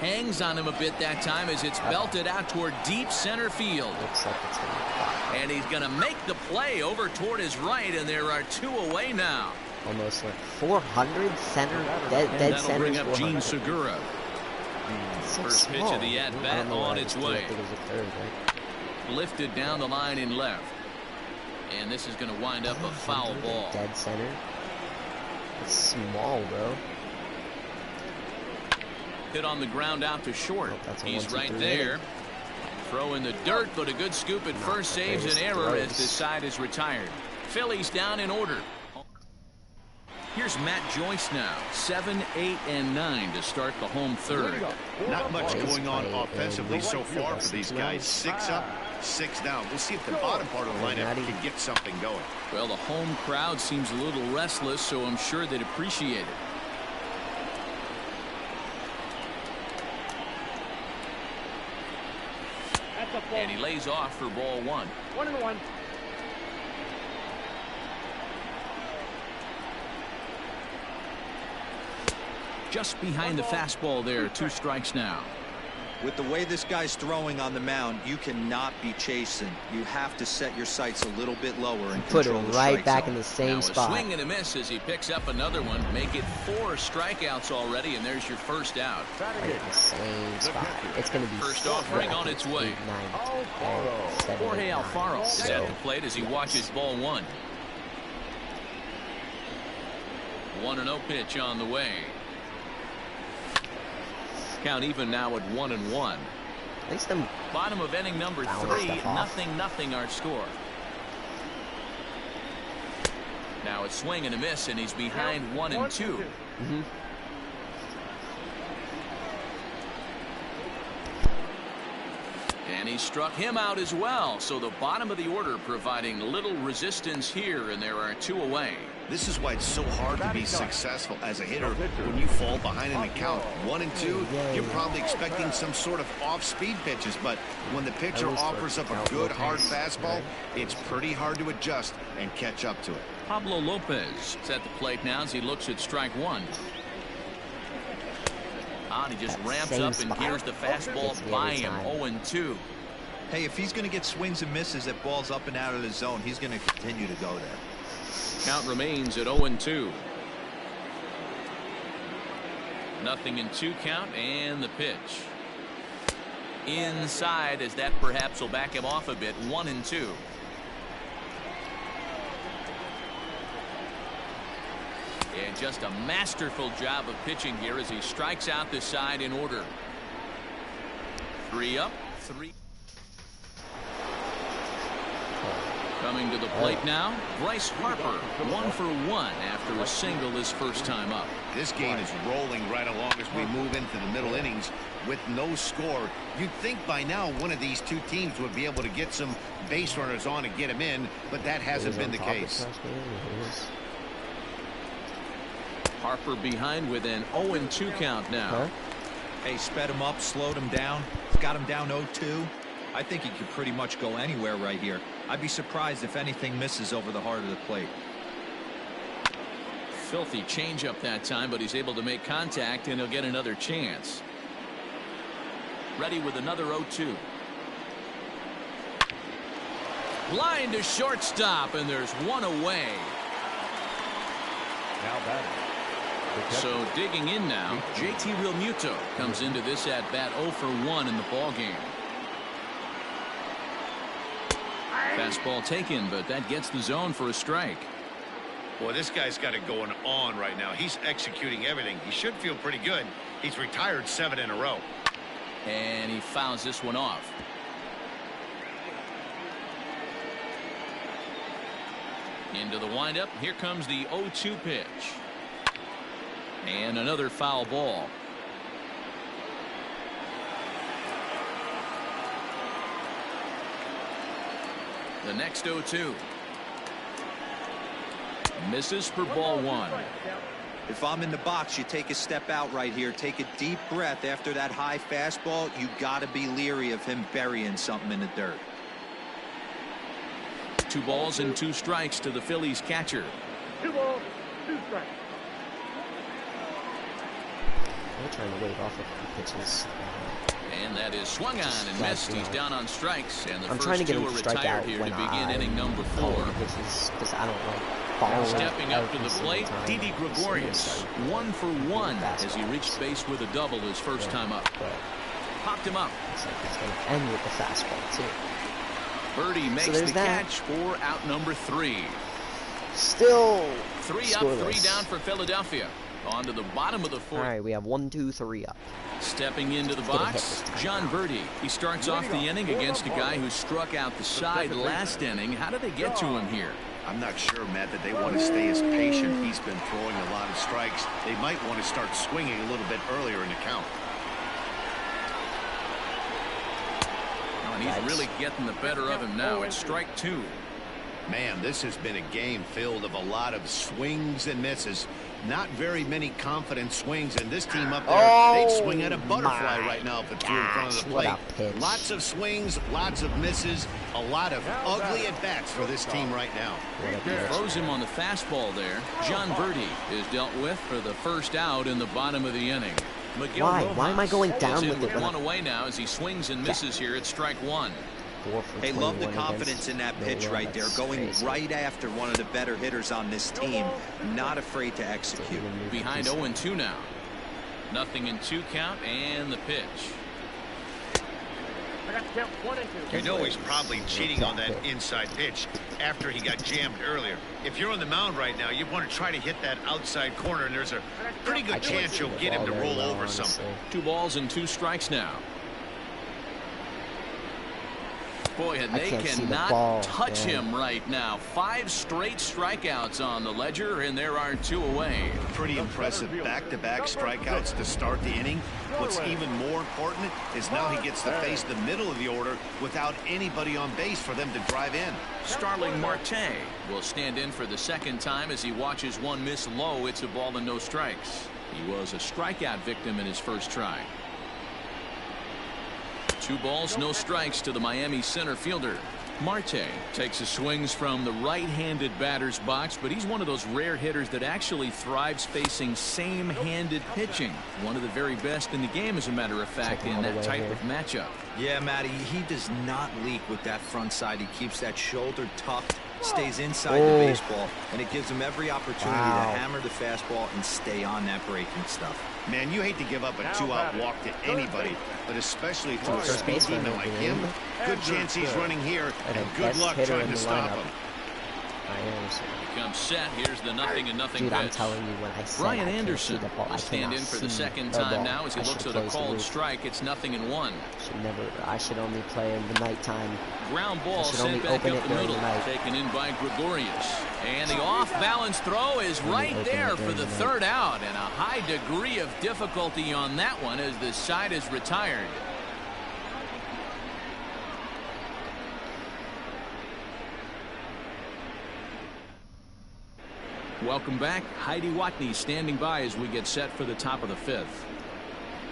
Hangs on him a bit that time as it's belted out toward deep center field. Looks like it's gonna and he's going to make the play over toward his right, and there are 2 away now. Almost like 400 center, dead that'll center. Bring up Gene Segura. First pitch of the at-bat on its way. Lifted down the line in left. And this is going to wind up a foul ball. Dead center. It's small, bro. Hit on the ground out to short. Oh, he's right there. Throw in the dirt, but a good scoop at first saves an error as this side is retired. Phillies down in order. Here's Matt Joyce now. 7, 8, and 9 to start the home third. Not much going on offensively so far for these guys. 6 up, 6 down. We'll see if the bottom part of the lineup can get something going. Well, the home crowd seems a little restless, so I'm sure they'd appreciate it. And he lays off for ball 1. 1-1. Just behind the fastball there. 2 strikes now. With the way this guy's throwing on the mound, you cannot be chasing. You have to set your sights a little bit lower and put control him the right strike back zone. in the same now spot. A swing and a miss as he picks up another one. Make it 4 strikeouts already, and there's your first out. Right in the same spot. It's going to be first offering on its way. 8, 9, 10, 7, Jorge 8, 9. Alfaro So, at the plate as he watches ball 1. 1-0 pitch on the way. Count even now at 1-1. at least them Bottom of inning number 3, nothing our score. Now a swing and a miss, and he's behind 1 and 2. And he struck him out as well. So the bottom of the order providing little resistance here, and there are 2 away. This is why it's so hard to be successful as a hitter when you fall behind in the count 1 and 2. You're probably expecting some sort of off-speed pitches, but when the pitcher offers up a good hard fastball, it's pretty hard to adjust and catch up to it. Pablo Lopez is at the plate now as he looks at strike 1. He just ramps up and gears the fastball by him. 0-2. Hey, if he's going to get swings and misses at balls up and out of the zone, he's going to continue to go there. Count remains at 0-2. 0-2 count, and the pitch inside as that perhaps will back him off a bit. 1-2. And just a masterful job of pitching here as he strikes out the side in order. 3 up, 3. Coming to the plate now, Bryce Harper, 1 for 1 after a single his first time up. This game is rolling right along as we move into the middle innings with no score. You'd think by now one of these 2 teams would be able to get some base runners on and get them in, but that hasn't been the case. Harper behind with an 0-2 count now. Hey, sped him up, slowed him down. He's got him down 0-2. I think he could pretty much go anywhere right here. I'd be surprised if anything misses over the heart of the plate. Filthy changeup that time, but he's able to make contact, and he'll get another chance. Ready with another 0-2. Line to shortstop, and there's 1 away. Now batting. So digging in now, JT Realmuto comes into this at bat 0 for 1 in the ball game. Fastball taken, but that gets the zone for a strike. Boy, this guy's got it going on right now. He's executing everything. He should feel pretty good. He's retired 7 in a row. And he fouls this one off. Into the windup. Here comes the 0-2 pitch. And another foul ball. The next 0-2. Misses for ball 1. If I'm in the box, you take a step out right here. Take a deep breath after that high fastball. You got to be leery of him burying something in the dirt. 2 balls and 2 strikes to the Phillies catcher. 2 balls, 2 strikes. I'm trying to wave off a few pitches. And that is swung on and missed. He's down on strikes, and the I'm first trying to get 2 him are to strike retired out here when to begin inning number 4. Pitches because I don't like following. Stepping up to the plate, Didi Gregorius, 1 for 1 as he reached base with a double his first time up. Popped him up. Looks like it's going to end with the fastball too. Birdie makes the catch for out number 3. Still 3 up, scoreless. 3 down for Philadelphia. On to the bottom of the 4th. All right, we have 1, 2, 3 up. Stepping into the box, John Birdie. He starts off the inning against a guy who struck out the side last inning. How did they get to him here? I'm not sure, Matt, that they want to stay as patient. He's been throwing a lot of strikes. They might want to start swinging a little bit earlier in the count. And he's really getting the better of him now. It's strike 2. Man, this has been a game filled of a lot of swings and misses. Not very many confident swings, and this team up there, they'd swing at a butterfly right now if it threw in front of the plate. Lots of swings, lots of misses, a lot of ugly at-bats for this team right now. He throws him on the fastball there. John Birdie is dealt with for the first out in the bottom of the inning. Why am I going down with it? 1 away now as he swings and misses here at strike 1. They love the confidence in that pitch right there, going right after one of the better hitters on this team, not afraid to execute. Behind 0-2 now. 0-2 count and the pitch. You know he's probably cheating on that inside pitch after he got jammed earlier. If you're on the mound right now, you want to try to hit that outside corner, and there's a pretty good chance you'll get him to roll over something. 2 balls and 2 strikes now. Boy, and they cannot touch him right now. 5 straight strikeouts on the ledger, and there are 2 away. Pretty impressive back-to-back strikeouts to start the inning. What's even more important is now he gets to face the middle of the order without anybody on base for them to drive in. Starling Marte will stand in for the 2nd time as he watches one miss low. It's a ball and no strikes. He was a strikeout victim in his first try. 2 balls, no strikes to the Miami center fielder. Marte takes his swings from the right-handed batter's box, but he's one of those rare hitters that actually thrives facing same-handed pitching. One of the very best in the game, as a matter of fact, in that type of matchup. Yeah, Matty, he does not leak with that front side. He keeps that shoulder tucked, stays inside the baseball, and it gives him every opportunity to hammer the fastball and stay on that breaking stuff. Man, you hate to give up a 2-out walk to anybody, but especially to a speed demon like him. Good chance he's running here, and good luck trying to stop him. Comes set. Here's the 0-0 Dude, pitch. I'm telling you, when I said Brian Anderson will stand in for the 2nd time now as he looks at a called strike. It's 0-1. I should only play in the nighttime. Ground ball sent back up the middle, taken in by Gregorius. And the off-balance throw is right there for the 3rd out, and a high degree of difficulty on that one as the side is retired. Welcome back. Heidi Watney standing by as we get set for the top of the 5th.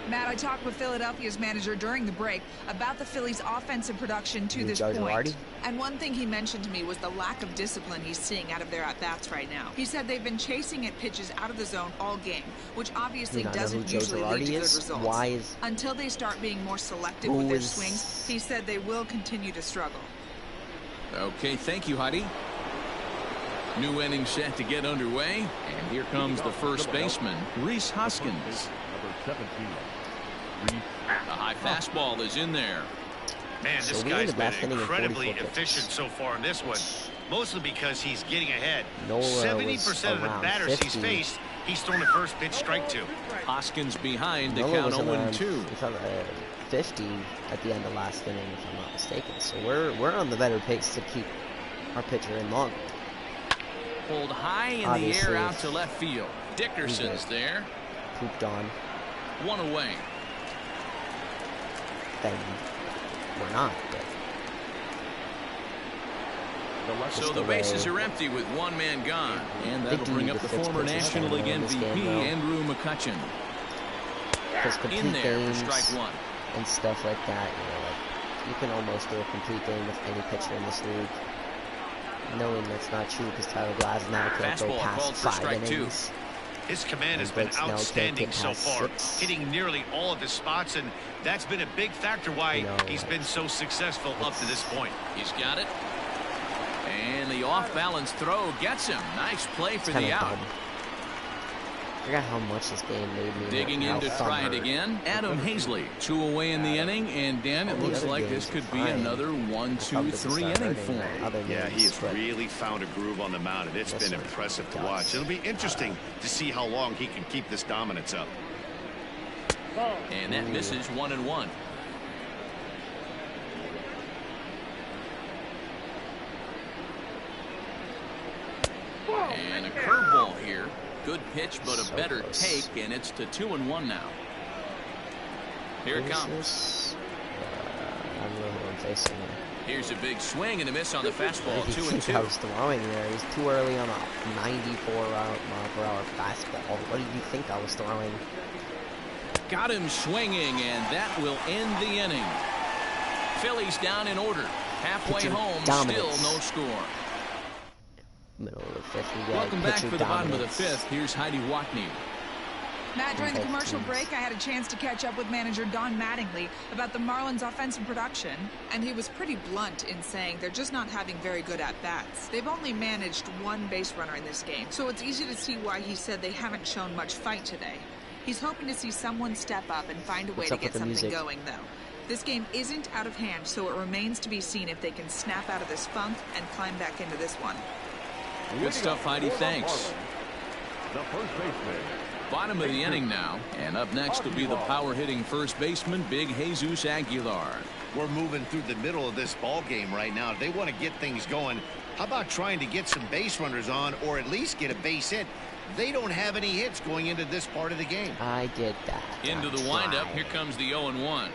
Matt, I talked with Philadelphia's manager during the break about the Phillies' offensive production to this point. And one thing he mentioned to me was the lack of discipline he's seeing out of their at-bats right now. He said they've been chasing at pitches out of the zone all game, which obviously doesn't usually lead to good results. Until they start being more selective with their swings, he said they will continue to struggle. Okay, thank you, Heidi. New inning set to get underway, and here comes the first baseman, Rhys Hoskins. The high fastball is in there. Man, this guy's been incredibly efficient so far in this one, mostly because he's getting ahead. 70% of the batters he's faced, he's thrown the first pitch strike to. Hoskins behind to count 0-2. 50 at the end of last inning, if I'm not mistaken. So we're on the better pace to keep our pitcher in longer. Pulled high in the air out to left field. Dickerson's there. Pooped on. 1 away. Then we're not. So the bases are empty with 1 man gone. And that'll bring up the former National League MVP, Andrew McCutchen. In there for strike 1. And stuff like that. You can almost do a complete game with any pitcher in this league. Knowing that's not true because Tyler Glasnow can't go past 5 innings. His command has been outstanding so far, hitting nearly all of his spots, and that's been a big factor why he's been so successful up to this point. He's got it. And the off-balance throw gets him. Nice play for the out. forgot how much this game made me. Digging in to try it again. Adam Hazley, 2 away in the inning, and Dan, it looks like this could be another 1, 2, 3 inning form. Yeah, he has really found a groove on the mound, and it's been impressive to watch. It'll be interesting to see how long he can keep this dominance up. And that misses 1-1. And a curveball here. Good pitch, but a better take, and it's to 2-1 now. Here it comes. I don't know who I'm facing here. Here's a big swing and a miss on the fastball. 2-2. I was throwing there. He's too early on a 94-mile-per-hour fastball. What did you think I was throwing? Got him swinging, and that will end the inning. Phillies down in order. Halfway home, still no score. Middle of the fifth. Welcome back for the bottom of the fifth. Here's Heidi Watney. Matt, during the commercial break, I had a chance to catch up with manager Don Mattingly about the Marlins' offensive production, and he was pretty blunt in saying they're just not having very good at-bats. They've only managed 1 base runner in this game, so it's easy to see why he said they haven't shown much fight today. He's hoping to see someone step up and find a way to get something going, though. This game isn't out of hand, so it remains to be seen if they can snap out of this funk and climb back into this one. Good stuff, Heidi. Thanks. The first baseman. Bottom of the inning now, and up next will be the power-hitting first baseman, Big Jesus Aguilar. We're moving through the middle of this ball game right now. If they want to get things going, how about trying to get some base runners on, or at least get a base hit? They don't have any hits going into this part of the game. I did that. Into the windup. Here comes the 0-1.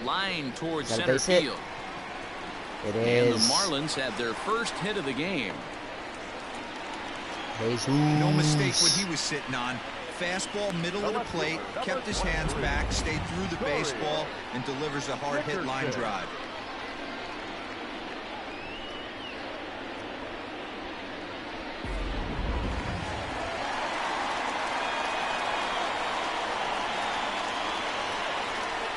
Line towards center field. It is. And the Marlins have their first hit of the game. No mistake what he was sitting on. Fastball, middle of the plate, kept his hands back, stayed through the baseball, and delivers a hard hit line drive.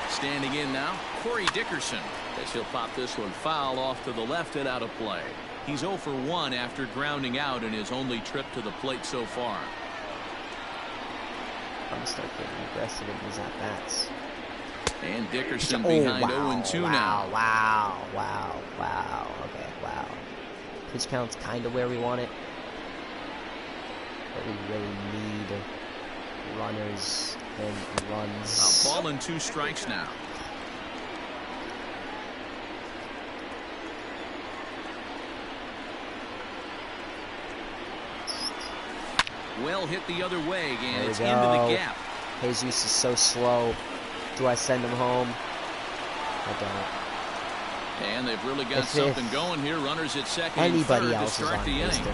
Standing in now, Corey Dickerson, as he'll pop this one foul off to the left and out of play. He's 0 for 1 after grounding out in his only trip to the plate so far. I'm going to start getting aggressive in these at-bats. And Dickerson behind 0-2 now. Wow. Okay, wow. Pitch count's kind of where we want it. But we really need runners and runs. A ball and 2 strikes now. Well hit the other way, and it's into the gap. Jesus is so slow. Do I send him home? I don't. And they've really got something going here. Runners at second and third to start the inning.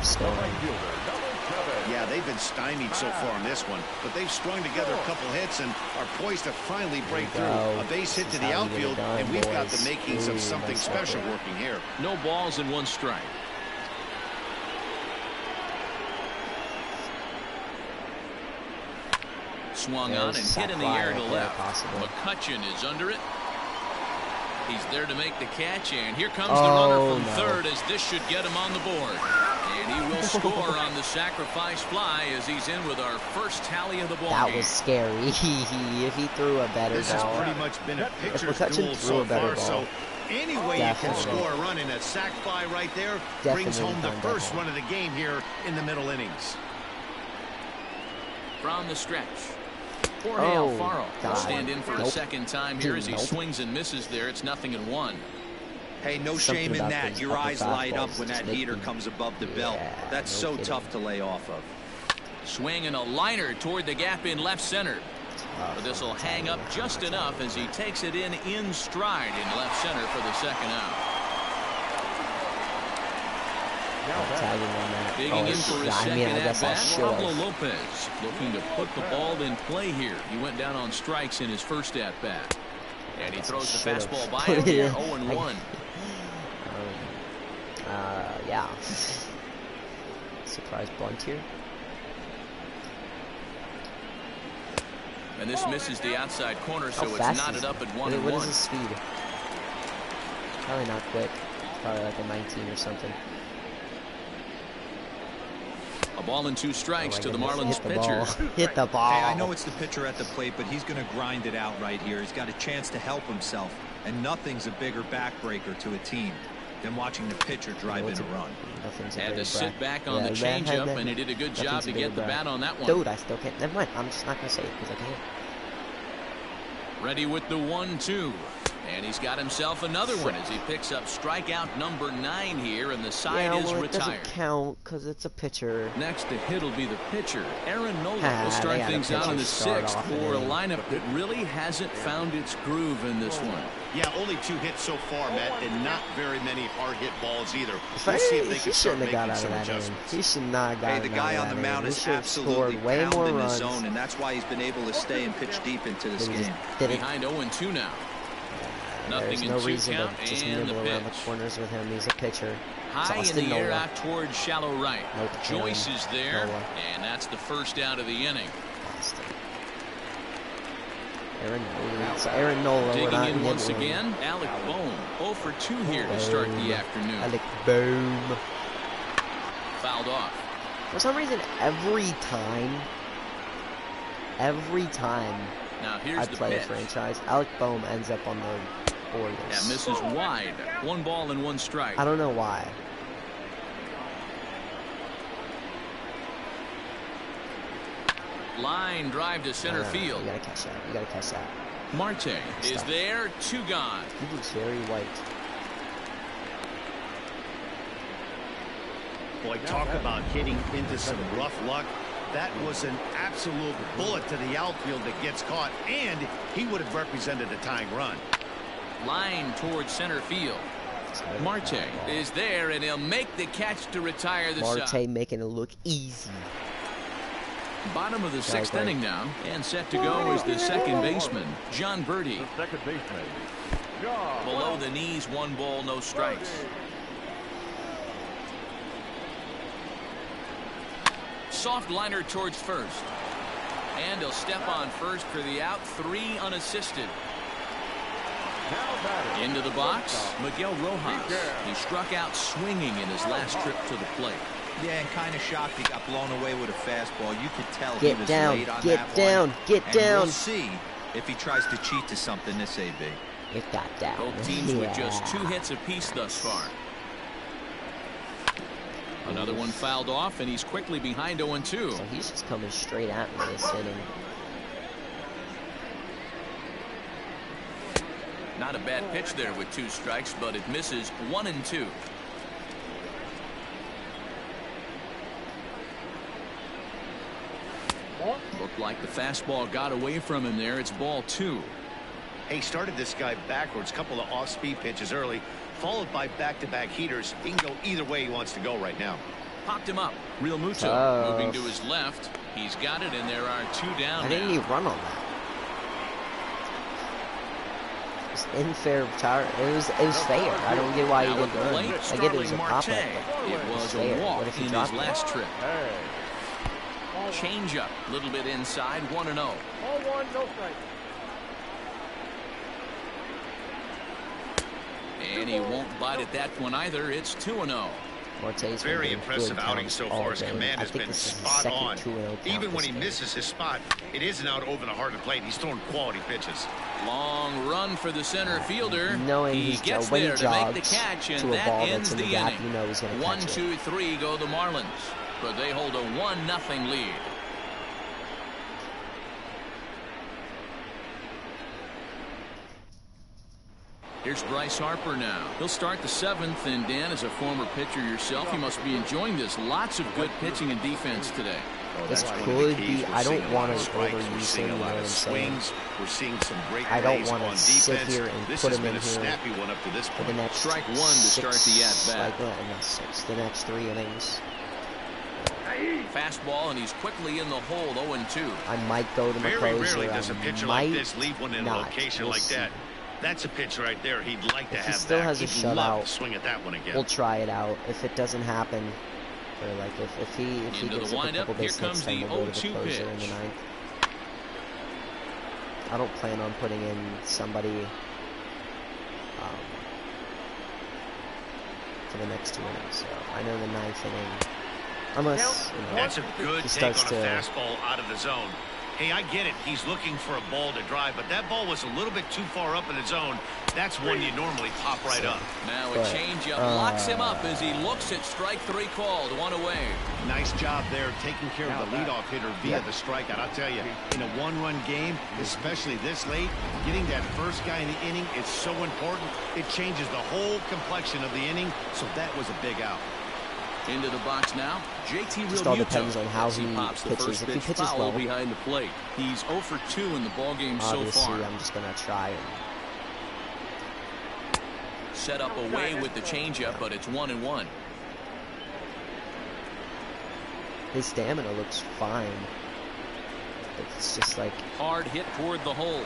Yeah, they've been stymied so far on this one, but they've strung together a couple hits and are poised to finally break through. A base hit to the outfield, and we've got the makings of something special working here. No balls and 1 strike. Swung on and hit in the air to left. McCutcheon is under it. He's there to make the catch, and here comes the runner from third as this should get him on the board. And he will score on the sacrifice fly as he's in with our first tally of the ball game. That was scary. If he threw a better ball. This has pretty much been a pitcher's duel so far, so any way you can score a run in a sac fly right there brings home the first run of the game here in the middle innings. From the stretch, Jorge Alfaro will stand in for a second time here as he swings and misses there. It's 0-1. Hey, no shame in that. Your eyes light up when that heater comes above the belt. That's so tough to lay off of. Swing and a liner toward the gap in left center. But this will hang up just enough as he takes it in stride in left center for the second out. Digging in for his second at-bat, Pablo Lopez looking to put the ball in play here. He went down on strikes in his first at-bat. And he throws the fastball by him here, 0-1. Yeah. Surprise bunt here. And this misses the outside corner, so it's knotted up at 1-1. What is his speed? Probably not quick. Probably like a 19 or something. A A ball and 2 strikes to the Marlins pitcher. Hit the ball. Hey, I know it's the pitcher at the plate, but he's going to grind it out right here. He's got a chance to help himself, and nothing's a bigger backbreaker to a team than watching the pitcher drive in a run. Had to sit back on the changeup, and he did a good job to get the bat on that one. Dude, I still can't. Never mind. I'm just not going to say it because I can't. Ready with the 1-2. And he's got himself another one as he picks up strikeout number 9 here, and the side is retired. It doesn't count because it's a pitcher. Next to hit will be the pitcher. Aaron Nola will start things out in the 6th for a lineup that really hasn't found its groove in this one. Yeah, only 2 hits so far, Matt, and not very many hard hit balls either. We'll see if they can start making some adjustments. He should not have got the guy on the mound is absolutely way more pounding runs. his zone, and that's why he's been able to stay and pitch deep into this game. Behind 0-2 now. There's no reason to just nibble around the corners with him. He's a pitcher. High in the air out towards shallow right. Joyce is there, and that's the first out of the inning. Aaron Nola. Digging in once again, Alec Bohm. 0 for 2 here to start the afternoon. Alec Bohm. Fouled off. For some reason, every time now here's I the play pitch. a franchise, Alec Bohm ends up on the Orioles. That misses wide. 1 ball and 1 strike. I don't know why. Line drive to center field. You gotta catch that. You gotta catch that. Marte is there. 2 gone. He looks very white. Boy, talk about hitting into some rough luck. That was an absolute bullet to the outfield that gets caught, and he would have represented a tying run. Line towards center field. Marte is there, and he'll make the catch to retire the side. Marte making it look easy. Bottom of the 6th inning now, and set to go is the second baseman, John Birdie. The second baseman, Below the knees, 1 ball, no strikes. Soft liner towards first. And he'll step on first for the out. 3 unassisted. Into the box, Miguel Rojas. He struck out swinging in his last trip to the plate. Yeah, and kind of shocked he got blown away with a fastball. You could tell Get he was down, late on get that down, one. get And down. We'll see if he tries to cheat to something this AB. It got down. Both teams with just 2 hits apiece thus far. Another one fouled off, and he's quickly behind 0-2. So he's just coming straight at me this inning. Not a bad pitch there with 2 strikes, but it misses. 1-2. Looked like the fastball got away from him there. It's ball 2. He started this guy backwards, couple of off-speed pitches early, followed by back-to-back heaters. He can go either way he wants to go right now. Popped him up. Real Muto moving to his left. He's got it, and there are 2 down. I didn't even run on that. It's unfair. It was fair. I don't get why he didn't run. I get it was a pop-up. It was a walk in his last trip. Change up, a little bit inside, 1-0. 0-1, no strike. And he won't bite at that one either. It's 2-0. Marte's very impressive outing so far. His command has been spot on. Even when he game. misses his spot, it isn't out over the heart of the plate. He's throwing quality pitches. Long run for the center fielder. Knowing he gets when there he to make the jogs catch, and to a that ball ends that's in the the gap, inning. you know he's going to catch 1, 2, 3 go the Marlins, but they hold a 1-0 lead. Here's Bryce Harper now. He'll start the 7th, and Dan, as a former pitcher yourself, you must be enjoying this. Lots of good pitching and defense today. This could be. I don't want to overuse him. You know what I'm saying? We're seeing some great I don't plays want on to sit defense. here and This put has him been in a here snappy one up to this for point. the next Strike 1 to start the at-bat. The next 3 innings. Fastball, and he's quickly in the hole. 0-2. I might go to my Very closer. rarely does a pitcher like this leave one in a location like that. That's a pitch right there he'd like to have back. Still has a He'd love shutout. to swing at that one again. We'll try it out. If it doesn't happen, or like if he gets up a couple base hits, then we'll go to the closer in the 9th. I don't plan on putting in somebody for the next 2 innings. So I know the 9th inning Unless, that's a good take on a fastball out of the zone. Hey, I get it. He's looking for a ball to drive, but that ball was a little bit too far up in the zone. That's one you normally pop right up. Now a changeup locks him up as he looks at strike 3 called. 1 away. Nice job there taking care of the leadoff hitter via the strikeout. I'll tell you, in a one-run game, especially this late, getting that first guy in the inning is so important. It changes the whole complexion of the inning, so that was a big out. Into the box now, JT Just all depends on how he pitches. If he pitches well, behind the plate. He's 0 for 2 in the ball game so far. I'm just gonna try and set up away with the changeup, but it's 1-1. His stamina looks fine. It's just like hard hit toward the hole,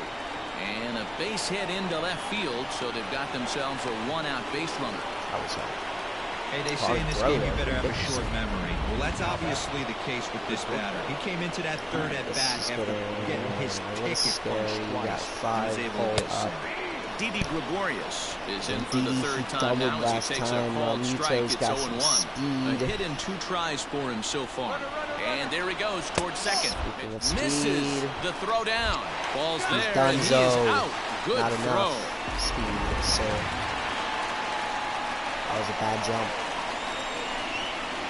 and a base hit into left field, so they've got themselves a 1-out base runner. That was Hey, they say in this game you better have a short memory. Well, that's obviously the case with this batter. He came into that third at bat after getting his ticket punched twice. He was able to get set. Didi Gregorius is in for the 3rd time now as he takes a called strike. It's 0-1. A hit in 2 tries for him so far. And there he goes towards second. Misses the throw down. Ball's there, and he is out. Good throw. Speed, so that was a bad jump.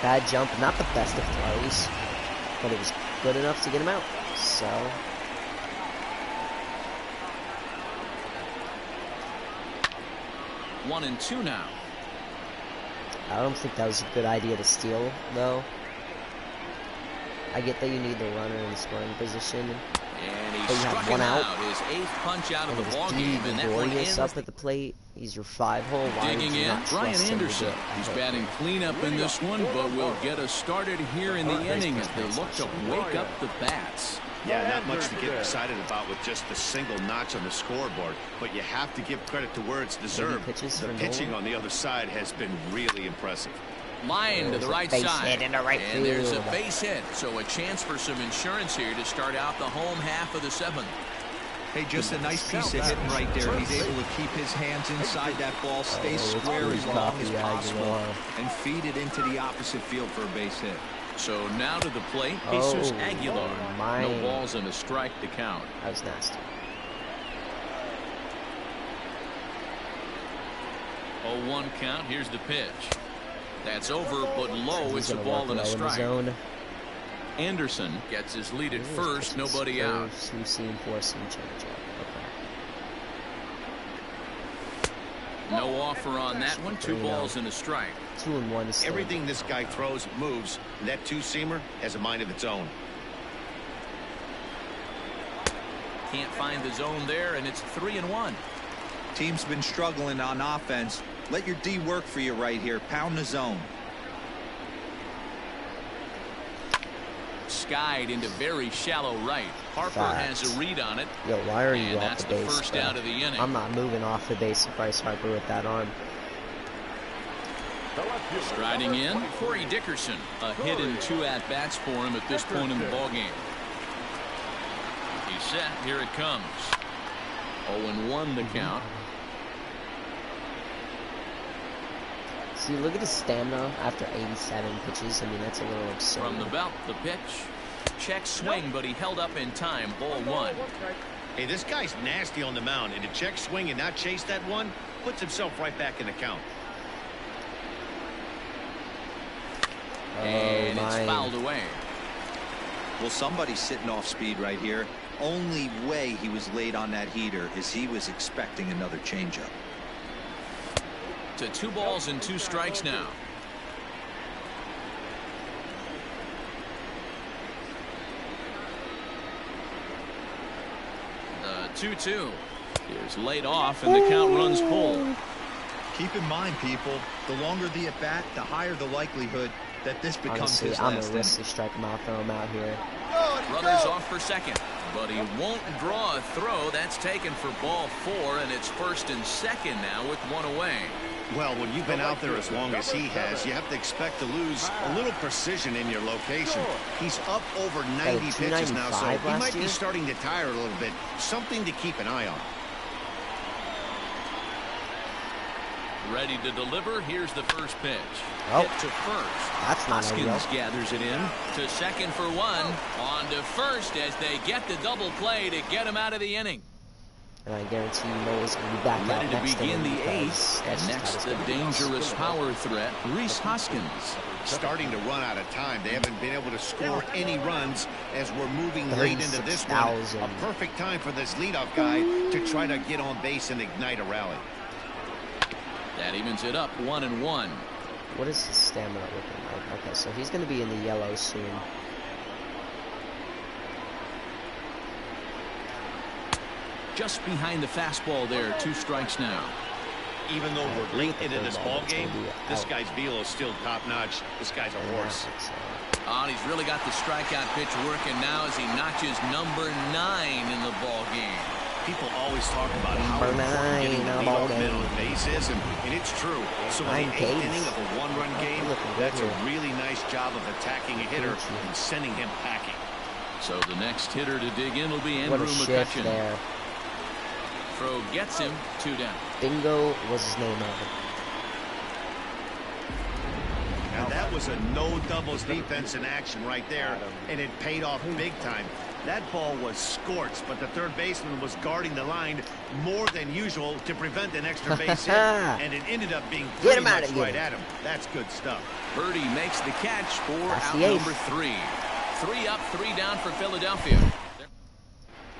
Bad jump, not the best of throws, but it was good enough to get him out. So 1-2 now. I don't think that was a good idea to steal, though. I get that you need the runner in scoring position. And he struck him out. His 8th punch out of the ball game, and that one ends up at the plate. He's your 5-hole. Digging in, Brian Anderson. He's batting cleanup in this one, but will get us started here in the inning as they look to wake up the bats. Yeah, not much to get excited about with just a single notch on the scoreboard, but you have to give credit to where it's deserved. The pitching on the other side has been really impressive. Line to the right side, and there's a base hit, so a chance for some insurance here to start out the home half of the 7th. Hey, just a nice piece of hitting right there. He's able to keep his hands inside that ball, stay square as long as possible, and feed it into the opposite field for a base hit. So now to the plate, Jesus Aguilar. No balls and a strike to count. That was nasty. 0-1 count. Here's the pitch. That's over, but low. It's a ball and a strike. Anderson gets his lead at first. Nobody out. No offer on that one. 2 balls and a strike. 2-1. Everything this guy throws moves. That 2-seamer has a mind of its own. Can't find the zone there, and it's 3-1. Team's been struggling on offense. Let your D work for you right here. Pound the zone. Skied into very shallow right. Harper has a read on it. Yo, why are you off the base? And that's the first out of the inning. I'm not moving off the base of Bryce Harper with that arm. Striding in, Corey Dickerson. A hit in 2 at-bats for him at this point in the ballgame. He's set. Here it comes. 0-1 the count. See, look at his stamina after 87 pitches. I mean, that's a little absurd. From the belt, the pitch. Check swing, but he held up in time. Ball 1. Hey, this guy's nasty on the mound, and to check swing and not chase that one puts himself right back in the count. And it's fouled away. Well, somebody's sitting off speed right here. Only way he was late on that heater is he was expecting another changeup. To 2 balls and 2 strikes now. The 2-2 is laid off, and the count runs full. Keep in mind, people, the longer the at bat, the higher the likelihood that this becomes his last. I'm gonna risk to strike him out, throw him out here. Runners off for second, but he won't draw a throw. That's taken for ball 4, and it's 1st and 2nd now with 1 away. Well, when you've been out there as long as he has, you have to expect to lose a little precision in your location. He's up over 90 pitches now, so he might be starting to tire a little bit. Something to keep an eye on. Ready to deliver. Here's the first pitch. Oh, hit to first. That's not Hoskins gathers it in to second for one. On to first as they get the double play to get him out of the inning. And I guarantee you Noah's going to be back Ready out to next begin inning the eighth. And next, the dangerous power threat, Rhys Hoskins. Starting to run out of time. They haven't been able to score any runs as we're moving late into this one. A perfect time for this leadoff guy to try to get on base and ignite a rally. That evens it up 1-1. What is his stamina looking like? Okay, so he's going to be in the yellow soon. Just behind the fastball there. 2 strikes now. Even though we're late into this ball game, this guy's velo is still top-notch. This guy's a horse. Oh, and he's really got the strikeout pitch working now as he notches number 9 in the ball game. People always talk about how important getting the leadoff man on the base is, and it's true. So in the 8th inning of a 1-run game, that's a really nice job of attacking a hitter and sending him packing. So the next hitter to dig in will be What Andrew a shift McCutcheon. there. Throw gets him. 2 down. Bingo was his name of it. Now that was a no doubles defense in action right there, and it paid off big time. That ball was scorched, but the third baseman was guarding the line more than usual to prevent an extra base hit, and it ended up being pretty much right at him. That's good stuff. Birdie makes the catch for out number 3. 3 up, 3 down for Philadelphia.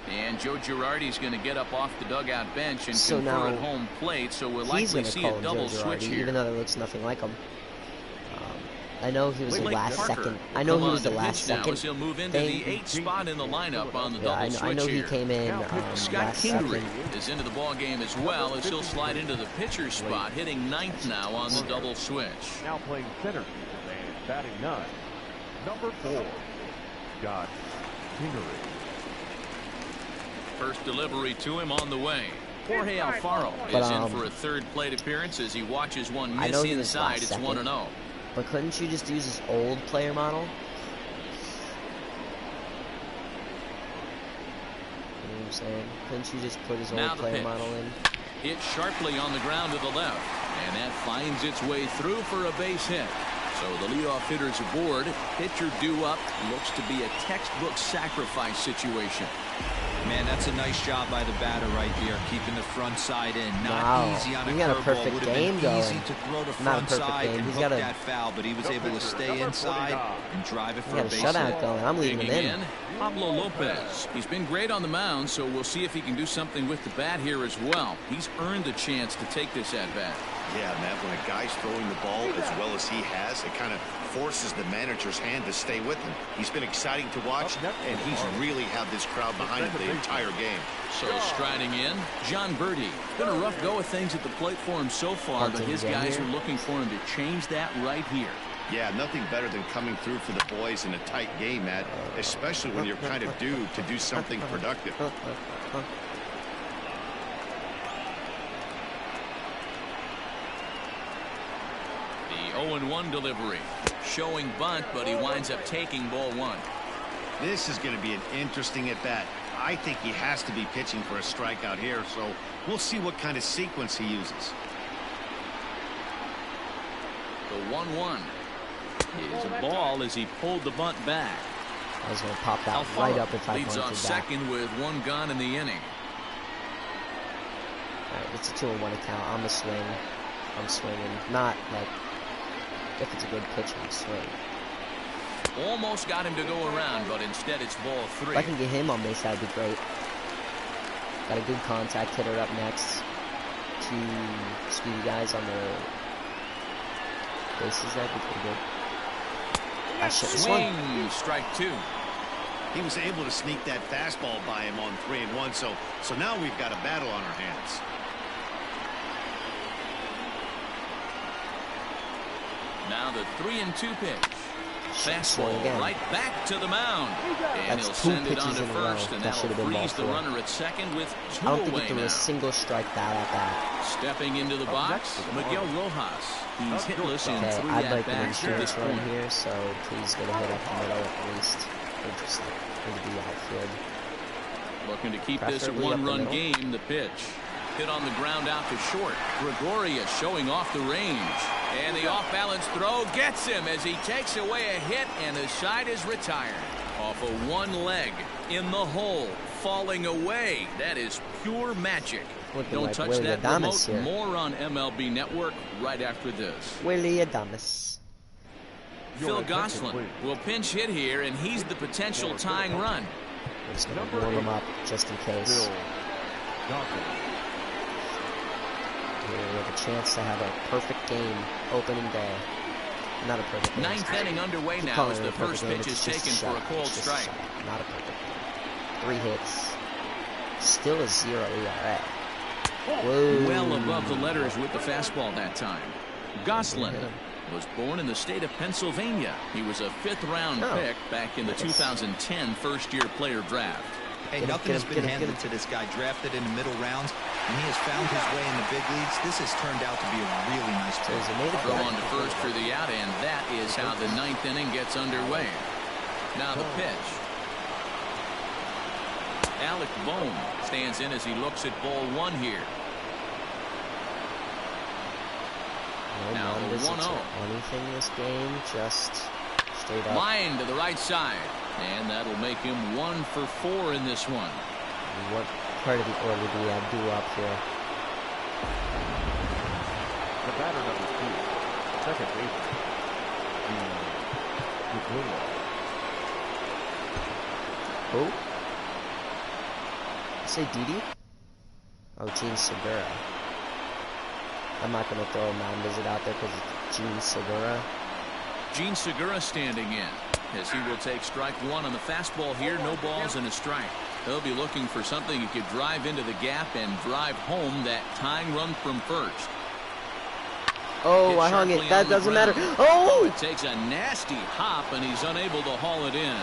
And Joe Girardi's going to get up off the dugout bench and confer at home plate, so we'll likely see a double switch here. Even though that looks nothing like him. I know he was the last second. I know he was the last second. He'll move into the 8th spot in the lineup on the double switch. I know he came in Scott Kingery is into the ball game as well as he'll slide into the pitcher's spot, hitting 9th now on the double switch. Now playing center and batting 9, number 4, Scott Kingery. First delivery to him on the way. Jorge Alfaro is in for a 3rd plate appearance as he watches one miss inside. It's 1-0. But couldn't you just use his old player model? You know what I'm saying? Couldn't you just put his old player model in? Hit sharply on the ground to the left. And that finds its way through for a base hit. So the leadoff hitter's aboard. Pitcher due up. Looks to be a textbook sacrifice situation. Man, that's a nice job by the batter right there, keeping the front side in. Not easy on a curveball. Would have been easy to throw the front side and hook that foul, but he was able to stay inside and drive it for a base hit. I'm leaving him in. Pablo Lopez. He's been great on the mound, so we'll see if he can do something with the bat here as well. He's earned a chance to take this at bat. Yeah, Matt, when a guy's throwing the ball as well as he has, it kind of forces the manager's hand to stay with him. He's been exciting to watch, and he's really had this crowd behind him the entire game. So striding in, John Birdie. Been a rough go of things at the plate for him so far, but his guys are looking for him to change that right here. Yeah, nothing better than coming through for the boys in a tight game, Matt, especially when you're kind of due to do something productive. The 0-1 delivery. Showing bunt, but he winds up taking ball 1. This is going to be an interesting at-bat. I think he has to be pitching for a strikeout here, so we'll see what kind of sequence he uses. The 1-1 is a ball as he pulled the bunt back. I was going to pop that right up if I leads off second with 1 gone in the inning. All right, it's a 2-1 account. I'm swinging. Not like if it's a good pitch, I'm swinging. Almost got him to go around, but instead it's ball 3. If I can get him on base, that would be great. Got a good contact hitter up next. 2 speedy guys on the bases. That'd be pretty good. Swing, strike 2. He was able to sneak that fastball by him on 3-1, so now we've got a battle on our hands. Now the 3-2 pitch. Fastball right back to the mound. And he'll send it on to first, and that'll freeze the runner at second with 2 away now. I don't think there was a single strike that at bat. Stepping into the box, Miguel Rojas. He's hitless in 3 at-bats at this point here, so please get a hit up the middle at least. Or just into the outfield. Looking to keep this a 1-run game. The pitch. hit on the ground out to short. Gregorius showing off the range. And the off-balance throw gets him as he takes away a hit, and the side is retired. Off of one leg, in the hole, falling away. That is pure magic. Don't like touch Willie that Adames remote. here. More on MLB Network right after this. Willie Adames. Phil Gosselin will pinch hit here, and he's the potential tying run. We're just going to warm him up just in case. Here we have a chance to have a perfect game opening day. Not a perfect game. Ninth inning underway now as the first pitch is taken for a cold strike. Not a perfect game. 3 hits. Still a 0 ERA. Whoa. Well above the letters with the fastball that time. Gosselin was born in the state of Pennsylvania. He was a 5th-round pick back in the 2010 first-year player draft. Hey, nothing has been handed to this guy. Drafted in the middle rounds, and he has found his way in the big leagues. This has turned out to be a really nice play. Throw on to first for the out, and that is how the 9th inning gets underway. Now the pitch. Alec Bohm stands in as he looks at ball 1 here. Now the 1-0. Anything this game, just straight up. Line to the right side. And that'll make him 1 for 4 in this one. What part of the order do we have due up here? The batter number 2, second baseman. Who? Say Didi? Oh, Gene Segura. I'm not going to throw a mound visit out there because it's Gene Segura. Gene Segura standing in as he will take strike 1 on the fastball here. No balls and a strike. They'll be looking for something he could drive into the gap and drive home that tying run from first. Oh, I hung it. That doesn't matter. Oh! It takes a nasty hop, and he's unable to haul it in.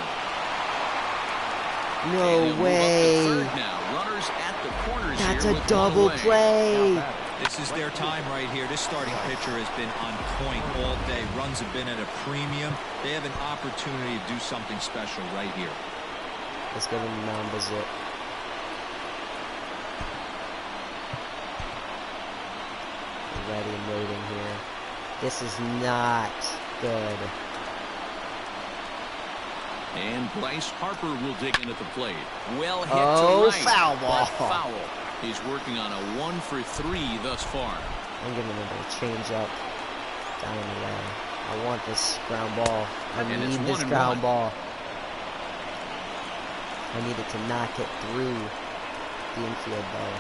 No way. Now, runners at the corners. That's a double play. This is their time right here. This starting pitcher has been on point all day. Runs have been at a premium. They have an opportunity to do something special right here. Let's give him a mound visit. Ready and waiting here. This is not good. And Bryce Harper will dig in at the plate. Well hit to right. Foul ball. Foul. He's working on a 1 for 3 thus far. I'm giving him a change up down in the way. I want this ground ball. I need this ground ball. I need it to knock it through the infield though.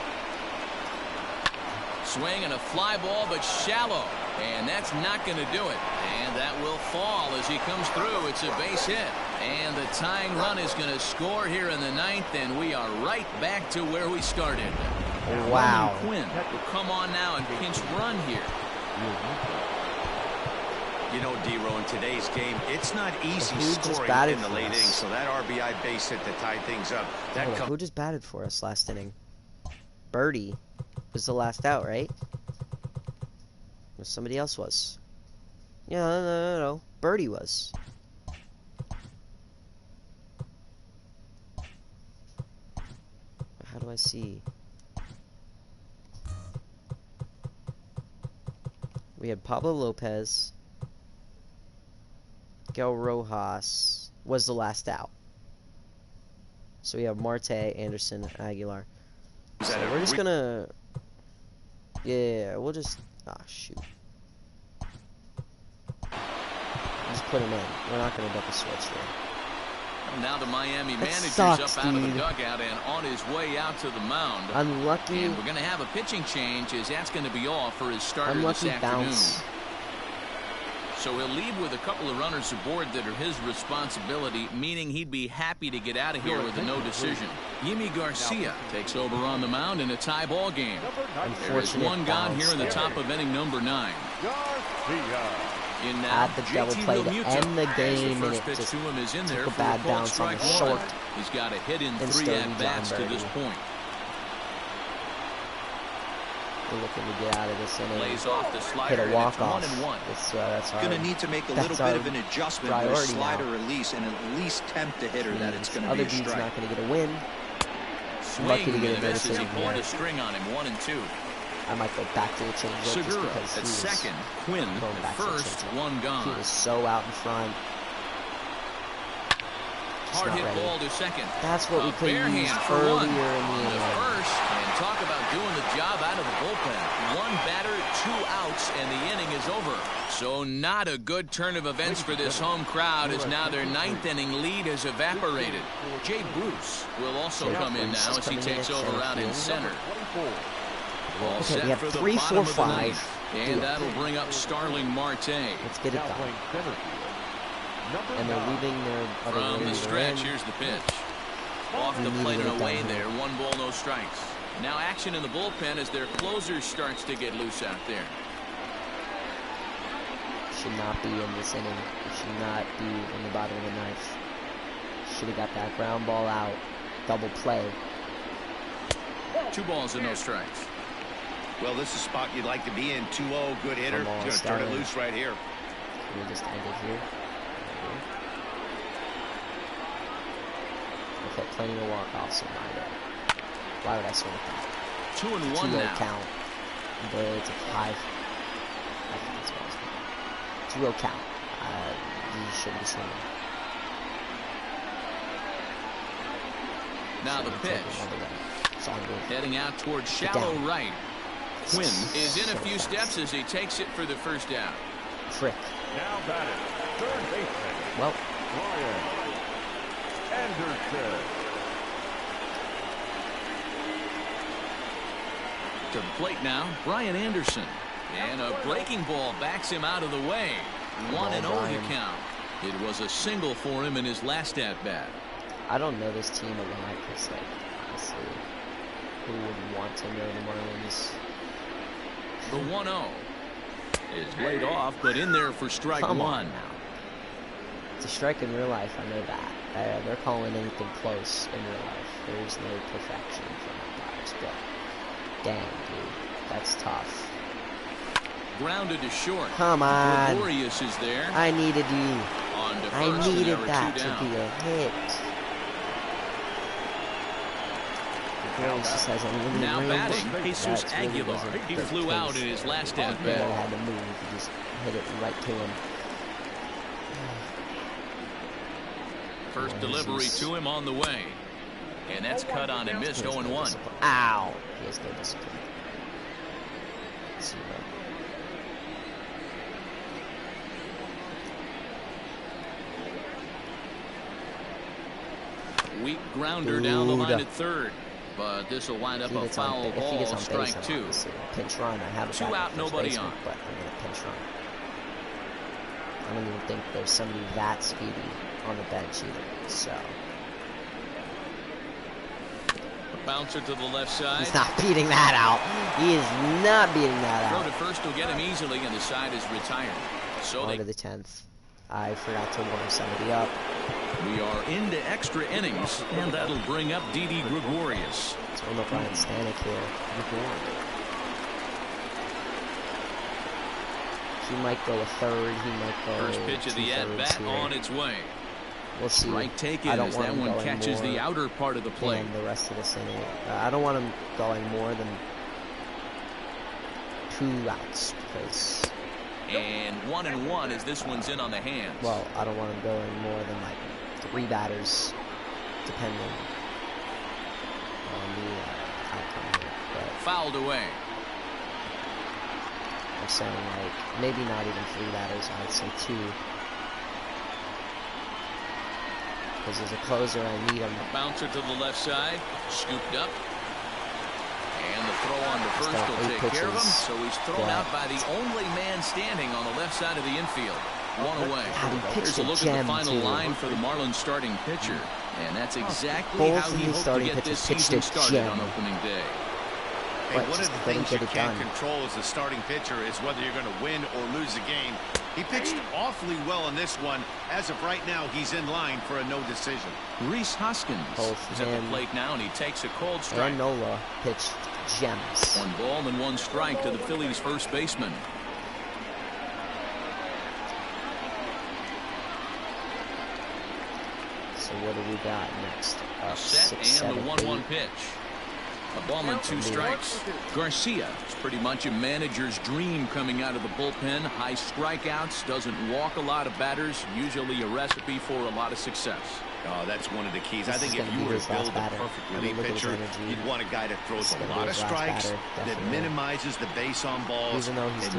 Swing and a fly ball, but shallow. And that's not going to do it. And that will fall as he comes through. It's a base hit. And the tying run is going to score here in the 9th, and we are right back to where we started. Wow. Quinn will come on now and pinch run here. You know, D-Row, in today's game, it's not easy scoring in the late innings, so that RBI base hit to tie things up. Who just batted for us last inning? Birdie was the last out, right? Or somebody else was. Yeah, no. Birdie was. How do I see? We had Pablo Lopez. Miguel Rojas was the last out. So we have Marte, Anderson, Aguilar. So we're just gonna... Yeah, we'll just... Ah, shoot. Just put him in. We're not gonna double switch here. Now the Miami manager's sucks, up out of the dugout and on his way out to the mound. Unlucky. And we're going to have a pitching change as that's going to be off for his starter this afternoon. Bounce. So he'll leave with a couple of runners aboard that are his responsibility, meaning he'd be happy to get out of here with a no decision. Yimi Garcia takes over on the mound in a tie ball game. There is one gone here in the top of inning number 9. In now, had the double play to end the game, and it just took a bad bounce on the short. He's got a hit in 3 at-bats to this point. We're looking to get out of this inning. Lays off the slider, hit a walk-off. That's hard. Going to need to make a little bit of an adjustment with a slider release and at least tempt the hitter that it's going to be a strike. Other dude's not going to get a win. swing and a miss as he pulled the string on him. 1-2. I might go back to the changeup just because at second, Quinn at first, one gone. He was so out in front. Hard hit ball to second. That's what we could have used earlier in the inning. First, and talk about doing the job out of the bullpen. One batter, 2 outs, and the inning is over. So not a good turn of events for this home crowd as now their 9th inning lead has evaporated. Jay Bruce will also come in now as he takes over out in center. All set we have for 3, 4, 5. And that'll bring up Starling Marte. Let's get it done. And they're leaving their other from the stretch. Here's the pitch. Off the plate and away there. 1 ball, no strikes. Now action in the bullpen as their closer starts to get loose out there. Should not be in this inning. Should not be in the bottom of the 9th. Should have got that ground ball out. Double play. 2 balls and no strikes. Well, this is a spot you'd like to be in. 2-0, good hitter. He's going to turn it loose right here. Can we just end it here? Okay, plenty of walk-offs in my way. Why would I swing at that? 2-1 now. Count. But it's a 5. I think that's what I was thinking. 2-0 count. You shouldn't be swinging. Now the pitch. Heading out towards shallow right. Quinn is in a few steps as he takes it for the first down. Frick. Now batting, third baseman. Well. Brian Anderson. To the plate now, Brian Anderson. And a breaking ball backs him out of the way. 1-0 to count. It was a single for him in his last at-bat. I don't know this team a lot because, like, honestly, who would want to know the Marlins? The 1-0 is laid off, but in there for strike 1. Now. It's a strike in real life, I know that. They're calling anything close in real life. There's no perfection from umpires, but dang, dude, that's tough. Grounded to short. Come on. Gregorius is there. I needed you. On to first, I needed that to be a hit. Just has a now range. batting, Jesus Aguilar. He flew out in his last at bat. Had to move. He just hit it right to him. First delivery to him on the way. And that's cut on and missed. 0-1. Ow. He has no discipline. Zero. Weak grounder down the line at third. But this will wind up a foul ball, strike 2. Pinch run. I have 2 out, nobody on. But I'm going to pinch run. I don't even think there's somebody that speedy on the bench either. So. A bouncer to the left side. He's not beating that out. He is not beating that out. Throw to first will get him easily, and the side is retired. So on to the 10th. I forgot to warm somebody up. We are into extra innings, and that'll bring up Didi Gregorius. It's on the Brian Stanek here. He might go a third. He might go first pitch of the at-bat on its way. We'll see. Strike taken as that one catches the outer part of the plate. And the rest of the inning. I don't want him going more than 2 outs because. And 1-1 as this one's in on the hands. Well, I don't want him going more than like 3 batters, depending on the outcome here. But fouled away. I'm saying like maybe not even 3 batters. I'd say 2. Because as a closer, I need him. Bouncer to the left side, scooped up. And the throw on to first will take care of him. So he's thrown out by the only man standing on the left side of the infield. 1 away. Here's a look at the final line for the Marlins starting pitcher. And that's exactly how he hoped to get this season started on opening day. Hey, one of the things you can't control as a starting pitcher is whether you're going to win or lose a game. He pitched awfully well in this one. As of right now, he's in line for a no decision. Rhys Hoskins is at the plate now, and he takes a cold strike. And Nola pitched gems. 1 ball and 1 strike to the Phillies' first baseman. So what do we got next? Set 6, and 7, the 1-1 pitch. A ball and 2 strikes. Garcia is pretty much a manager's dream coming out of the bullpen. High strikeouts, doesn't walk a lot of batters, usually a recipe for a lot of success. Oh, that's one of the keys. I think if you were to build a perfect relief pitcher, you'd want a guy that throws a lot of strikes, that minimizes the base on balls, and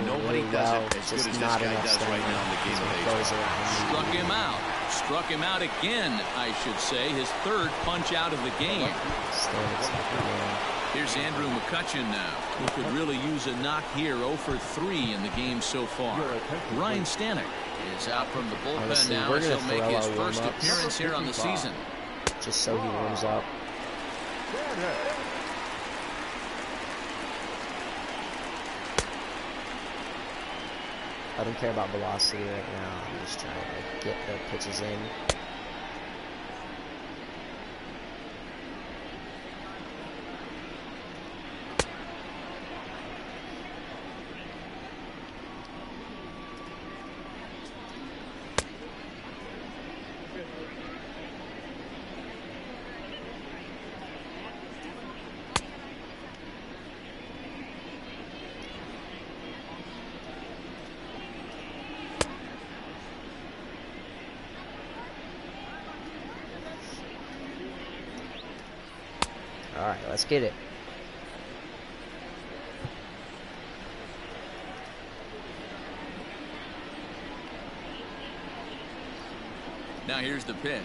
nobody does it as good as this guy does right now in the game of baseball. Struck him out. Struck him out again, I should say. His 3rd punch out of the game. Here's Andrew McCutchen now, who could really use a knock here. 0 for 3 in the game so far. Ryan Stanek is out from the bullpen now as he'll make his first appearance here on the season. Just so he warms up. I don't care about velocity right now. I'm just trying to get the pitches in. All right, let's get it. Now here's the pitch,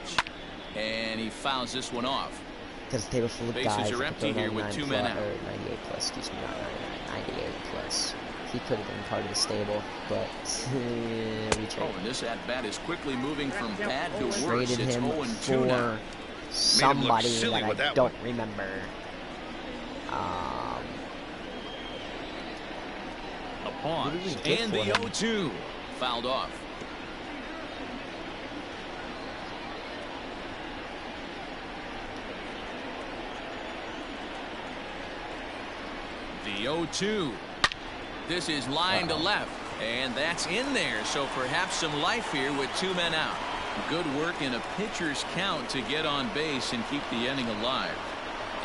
and he fouls this one off. Because the table full of Bases guys are empty here with 2 men out. 98 plus, excuse me, not 98 plus. He could have been part of the stable, but we traded. Oh, and this at bat is quickly moving from bad to worse. Traded it's him 0-2 now. Somebody that I don't remember. A pause, and the 0-2 fouled off. The 0-2. This is line to left, and that's in there. So perhaps some life here with 2 men out. Good work in a pitcher's count to get on base and keep the inning alive.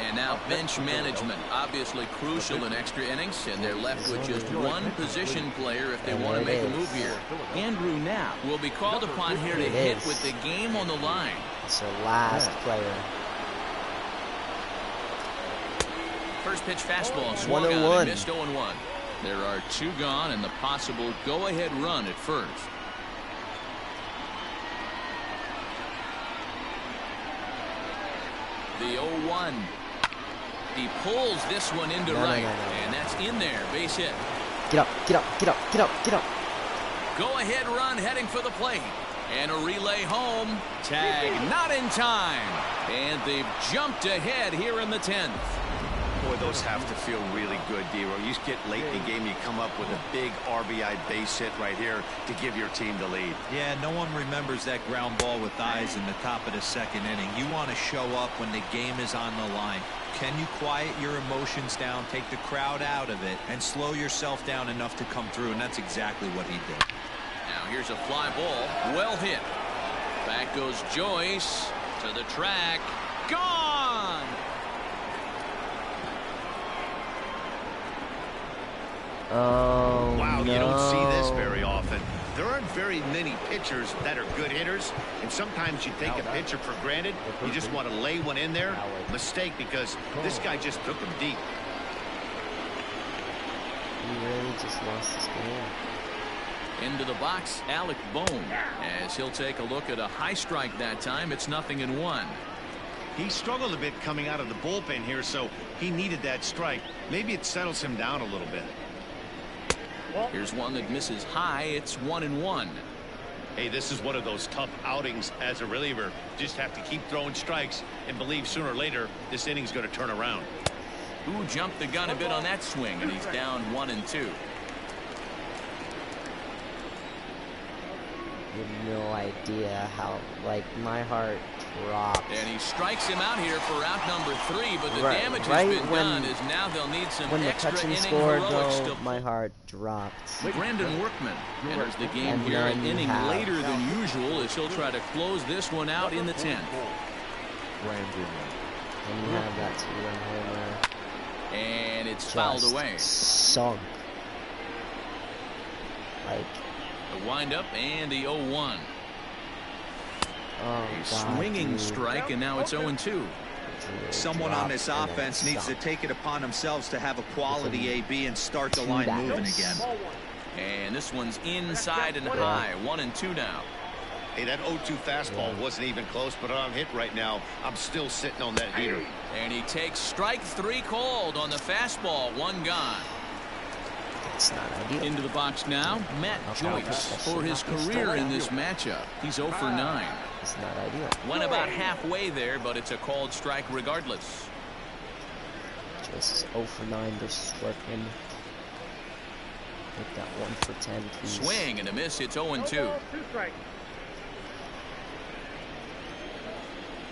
And now bench management, obviously crucial in extra innings, and they're left with just 1 position player if they want to make a move here. Andrew Knapp will be called upon here to hit with the game on the line. It's the last player. First pitch fastball swung on and missed 0-1. There are 2 gone and the possible go-ahead run at first. The 0-1. He pulls this one into right, and that's in there. Base hit. Get up, get up, get up, get up, get up. Go-ahead run heading for the plate. And a relay home. Tag not in time. And they've jumped ahead here in the 10th. Boy, those have to feel really good, D-Row. You get late in the game, you come up with a big RBI base hit right here to give your team the lead. Yeah, no one remembers that ground ball with eyes in the top of the 2nd inning. You want to show up when the game is on the line. Can you quiet your emotions down, take the crowd out of it, and slow yourself down enough to come through? And that's exactly what he did. Now here's a fly ball. Well hit. Back goes Joyce to the track. Gone! Oh, wow, no. You don't see this very often. There aren't very many pitchers that are good hitters, and sometimes you take a pitcher for granted. You just want to lay one in there. Mistake, because this guy just took him deep. He really just lost this game. Into the box, Alec Bohm, as he'll take a look at a high strike that time. It's 0-1. He struggled a bit coming out of the bullpen here, so he needed that strike. Maybe it settles him down a little bit. Here's one that misses high. It's 1-1. Hey, this is one of those tough outings as a reliever. Just have to keep throwing strikes and believe sooner or later this inning's going to turn around. Who jumped the gun a bit on that swing, and he's down 1-2. You have no idea how, like, my heart dropped. And he strikes him out here for out number 3, but the damage has been done as now they'll need some extra inning heroics. Though, my heart dropped. Brandon Workman enters the game here an inning later than usual as he'll try to close this one out in the 10th. And you have that 2-run homer. And it's fouled away. Sunk. Like the windup and the 0-1. Oh, a swinging strike, and now it's 0-2. Someone on this offense needs to take it upon themselves to have a quality AB and start the line moving again. And this one's inside and high. 1-2 now. Hey, that 0-2 fastball wasn't even close, but I'm hit right now. I'm still sitting on that heater. And he takes strike 3 called on the fastball. 1 gone. It's not ideal. Into the box now, Matt Joyce for his career in this matchup. He's 0 for 9. It's not ideal. Went about halfway there, but it's a called strike regardless. Joyce is 0 for 9 versus Workman. Make that 1 for 10, please. Swing and a miss. It's 0-2.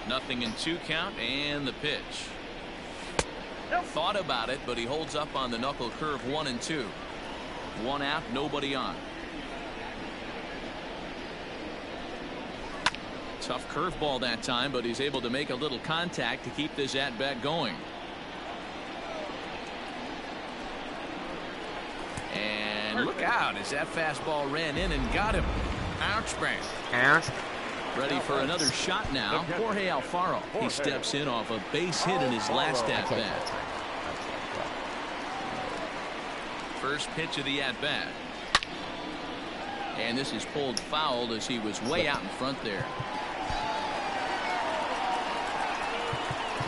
Nothing in 2 count, and the pitch. Thought about it, but he holds up on the knuckle curve. 1-2. 1 out, nobody on. Tough curveball that time, but he's able to make a little contact to keep this at-bat going. And look out as that fastball ran in and got him. Ouch, man. Ouch. Ready for another shot now. Jorge Alfaro. He steps in off a base hit in his last at-bat. First pitch of the at-bat. And this is pulled foul as he was way out in front there.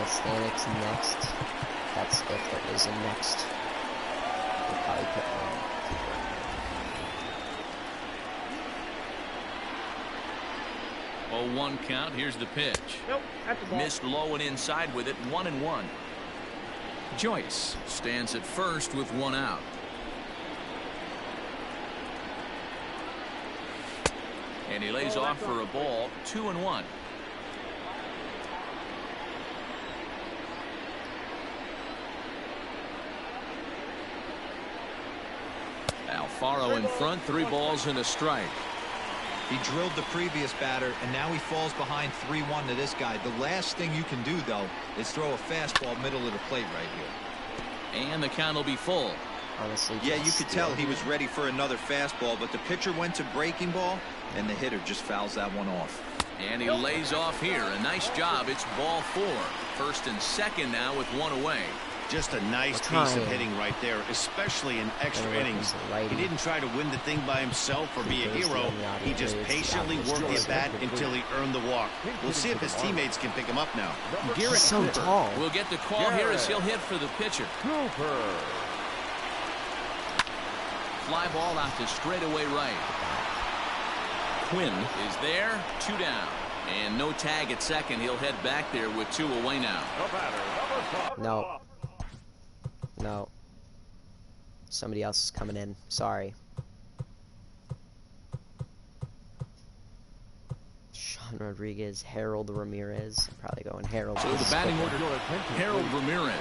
Stanic's next. That's if there is a next. We'll probably put one. 0-1 count. Here's the pitch. Nope, that's a ball. Missed low and inside with it. 1-1. Joyce stands at first with 1 out. And he lays off for a ball. 2-1. Alfaro in front. 3 balls and a strike. He drilled the previous batter, and now he falls behind 3-1 to this guy. The last thing you can do, though, is throw a fastball middle of the plate right here. And the count will be full. Honestly, yeah, you could tell he was ready for another fastball, but the pitcher went to breaking ball, and the hitter just fouls that one off. And he lays off here. A nice job. It's ball 4. First and second now with 1 away. Just a nice piece of hitting right there, especially in extra innings. He didn't try to win the thing by himself or be a hero. He just patiently worked the bat until he earned the walk. We'll see if his teammmates can pick him up now. Garrett so tall. Will get the call here as he'll hit for the pitcher. Fly ball out to straightaway right. Quinn is there. 2 down. And no tag at second. He'll head back there with 2 away now. No. No. Somebody else is coming in. Sorry. Sean Rodriguez, Harold Ramirez. I'm probably going Harold. So the batting order, Harold Ramirez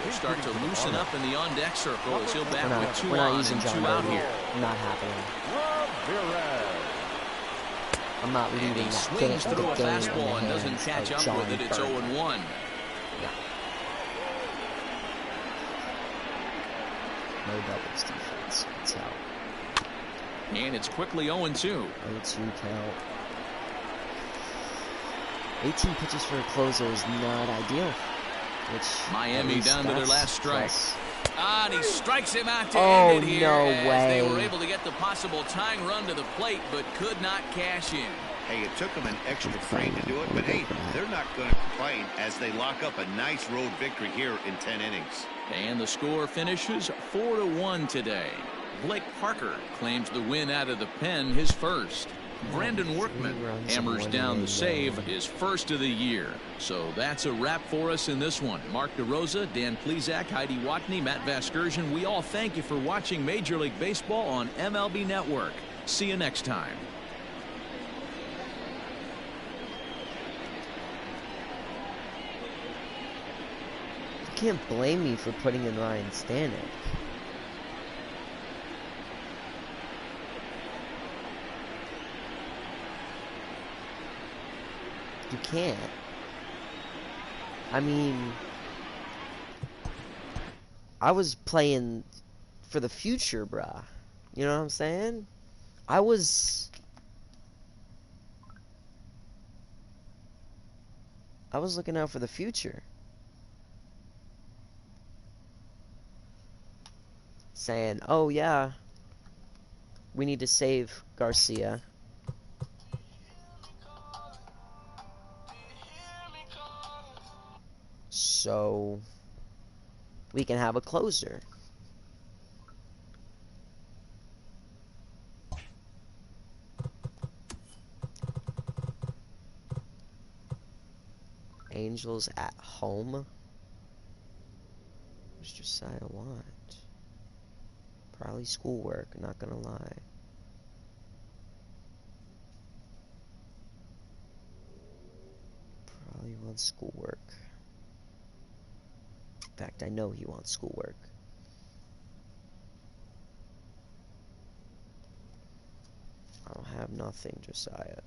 will start to loosen up in the on-deck circle as he'll bat with 2 on and 2 out here. Not happening. I'm not leaving and he swings through a fastball and doesn't catch up with it. It's 0-1. Yeah. No doubles defense. It's out. And it's quickly 0-2. 0-2 count. 18 pitches for a closer is not ideal. Which Miami down to their last strike. Ah, and he strikes him out to end it here. No as way. They were able to get the possible tying run to the plate, but could not cash in. Hey, it took them an extra frame to do it, but hey, they're not going to complain as they lock up a nice road victory here in 10 innings. And the score finishes 4-1 today. Blake Parker claims the win out of the pen, his first. Brandon Workman hammers down the save, his first of the year. So that's a wrap for us in this one. Mark DeRosa, Dan Plezak, Heidi Watney, Matt Vasgersian, we all thank you for watching Major League Baseball on MLB Network. See you next time. You can't blame me for putting in Ryan Stanek. You can't. I mean, I was playing for the future, bruh. You know what I'm saying? I was looking out for the future. Saying, oh yeah, we need to save Garcia. So we can have a closer. Angels at home. What does Josiah want? Probably schoolwork, not gonna lie. Probably wants schoolwork. In fact, I know he wants schoolwork. I don't have nothing, Josiah.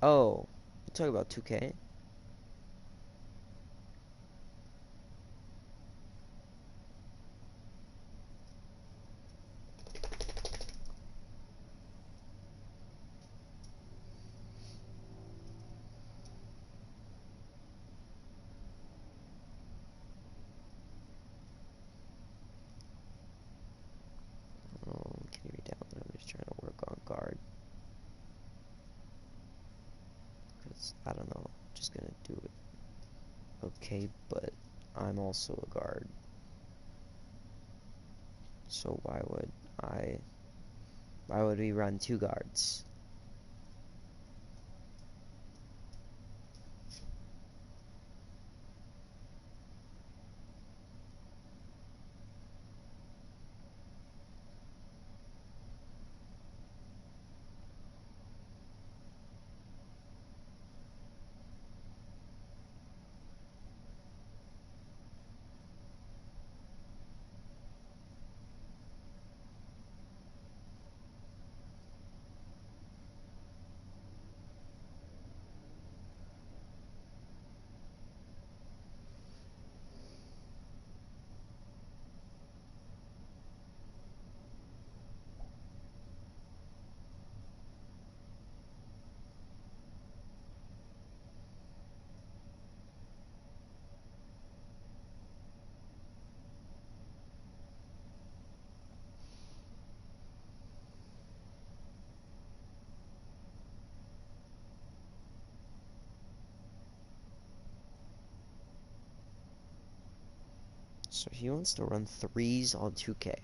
Oh, you talk about 2K? Can you read down? I'm just trying to work on guard. Because, I don't know, just gonna do it. Okay, but I'm also a guard. So why would we run 2 guards? So he wants to run 3s on 2K.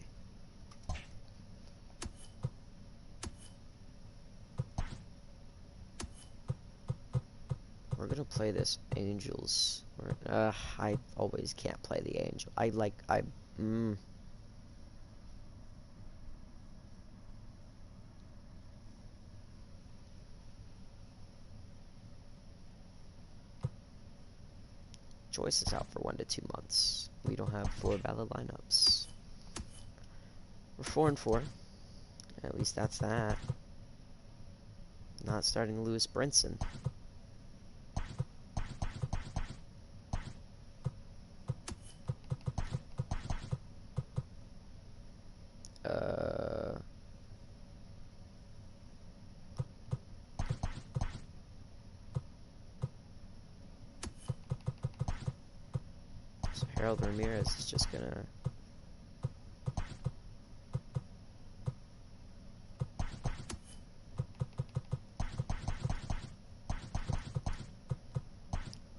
We're gonna play this Angels. I always can't play the Angel. Joyce is out for 1 to 2 months. We don't have 4 valid lineups. We're 4-4. At least that's that. Not starting Lewis Brinson. So Harold Ramirez is just gonna...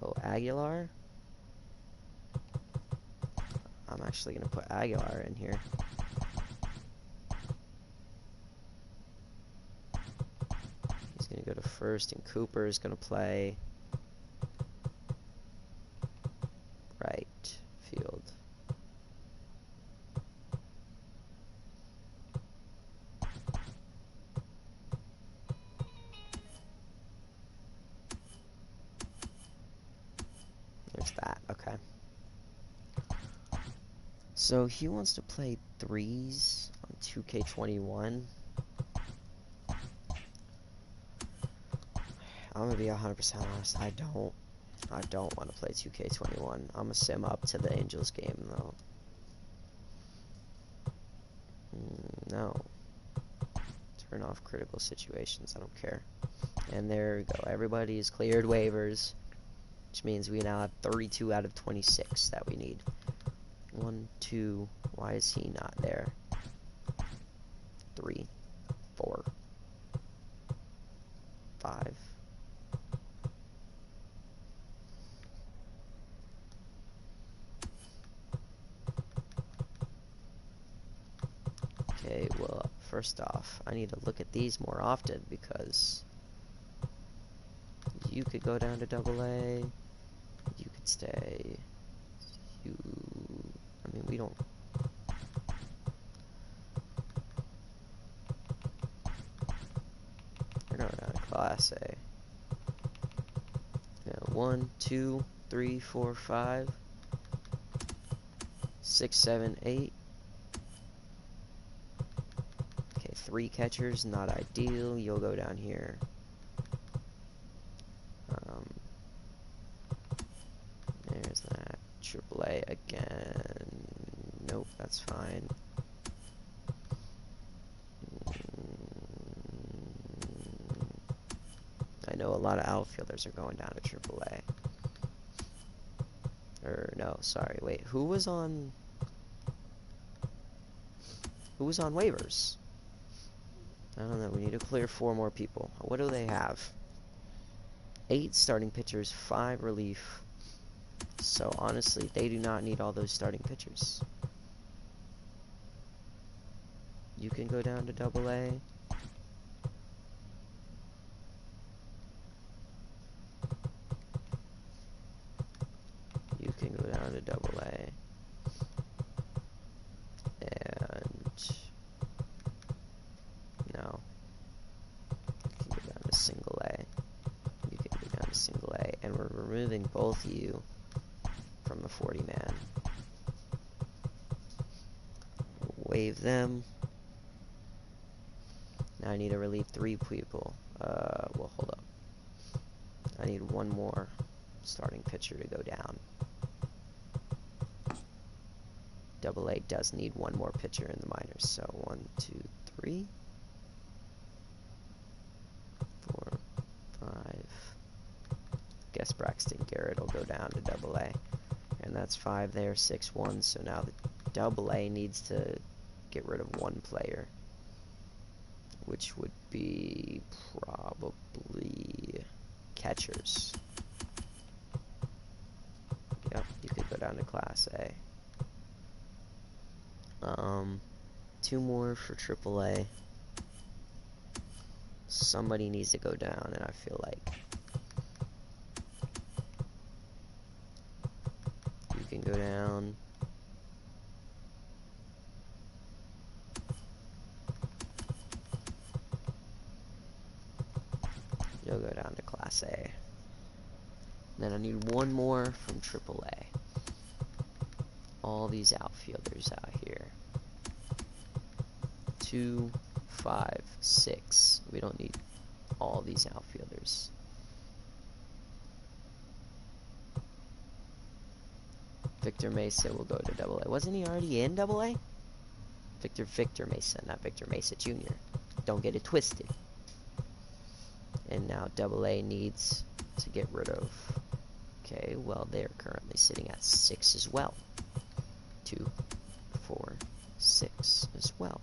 Oh, Aguilar? I'm actually gonna put Aguilar in here. He's gonna go to first, and Cooper is gonna play right field. There's that, okay. So he wants to play 3s on 2K21. I'm gonna be 100% honest. I don't want to play 2K21. I'm gonna sim up to the Angels game though. No. Turn off critical situations. I don't care. And there we go. Everybody's cleared waivers, which means we now have 32 out of 26 that we need. 1, 2. Why is he not there? 3, 4, 5. Okay, well, first off, I need to look at these more often because you could go down to AA. You could stay. I mean, we don't. We're going down to Class A. Yeah, 1, 2, 3, 4, 5, 6, 7, 8. Okay, 3 catchers, not ideal. You'll go down here. There's that. AAA again. Nope, that's fine. I know a lot of outfielders are going down to AAA. Or no, sorry, wait. Who was on waivers? I don't know. We need to clear 4 more people. What do they have? 8 starting pitchers, 5 relief. So honestly, they do not need all those starting pitchers. You can go down to AA. You can go down to AA. And no. You can go down to single A. You can go down to single A. And we're removing both of you from the 40-man. Waive them. Now I need to relieve 3 people. Well, hold up. I need 1 more starting pitcher to go down. AA does need 1 more pitcher in the minors. So 1, 2, 3, 4, 5. Guess Braxton Garrett will go down to AA. And that's 5 there, 6, 1. So now the AA needs to get rid of 1 player, which would be probably catchers. Yep, you could go down to Class A. 2 more for AAA. Somebody needs to go down, and I feel like you can go down. You'll go down to Class A. Then I need 1 more from AAA. All these outfielders out here. 2, 5, 6. We don't need all these outfielders. Victor Mesa will go to AA. Wasn't he already in AA? Victor Mesa, not Victor Mesa Jr. Don't get it twisted. And now AA needs to get rid of. Okay, well, they're currently sitting at 6 as well. 2, 4, 6 as well.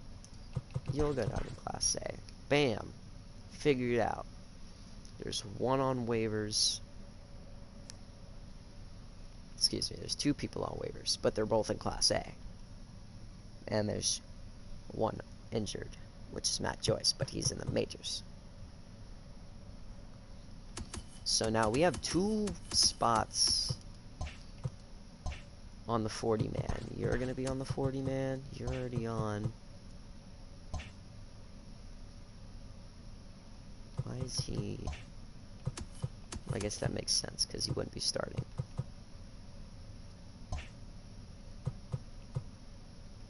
You'll go down to Class A. Bam! Figured out. There's 1 on waivers. Excuse me, there's 2 people on waivers, but they're both in Class A. And there's 1 injured, which is Matt Joyce, but he's in the majors. So now we have 2 spots on the 40-man. You're going to be on the 40-man. You're already on. Why is he... I guess that makes sense, because he wouldn't be starting.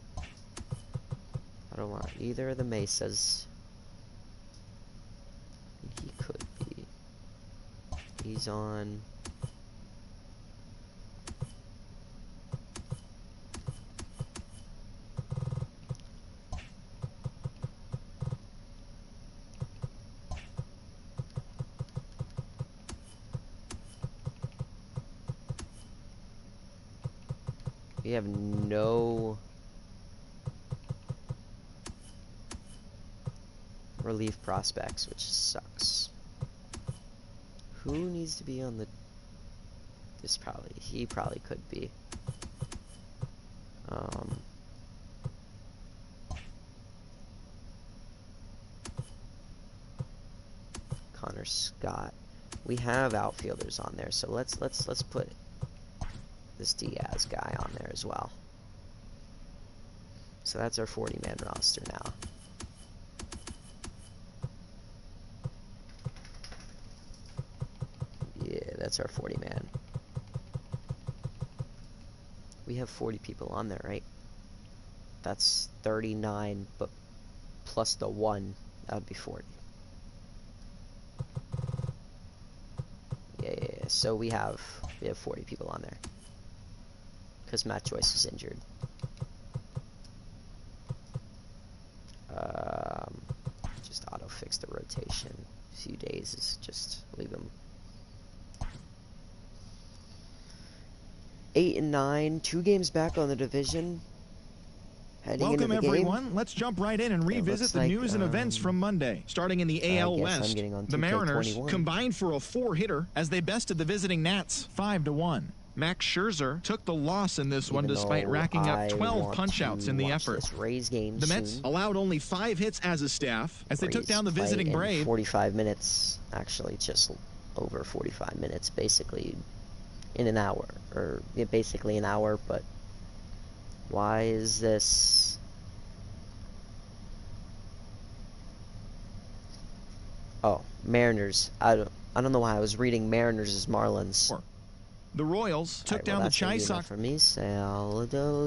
I don't want either of the Mesas. He could be. He's on. We have no relief prospects, which sucks. Who needs to be on the... He probably could be. Connor Scott. We have outfielders on there, so let's put this Diaz guy on there as well. So that's our 40-man roster now. Yeah, that's our 40-man. We have 40 people on there, right? That's 39, but plus the 1, that would be 40. Yeah. So we have 40 people on there. Because Matt Joyce is injured. Just auto-fix the rotation. A few days is just leave them. 8 and 9, 2 games back on the division. Welcome everyone. Let's jump right in and revisit the news and events from Monday. Starting in the AL West, the Mariners combined for a 4-hitter as they bested the visiting Nats 5-1. Max Scherzer took the loss in this one despite racking up 12 punch-outs in the effort. The Mets allowed only 5 hits as a staff as they took down the visiting Braves. 45 minutes, actually just over 45 minutes, basically in an hour, or basically an hour, but why is this? Oh, Mariners. I don't know why I was reading Mariners as Marlins. The Royals took down the Chi Sox. For me, Salado.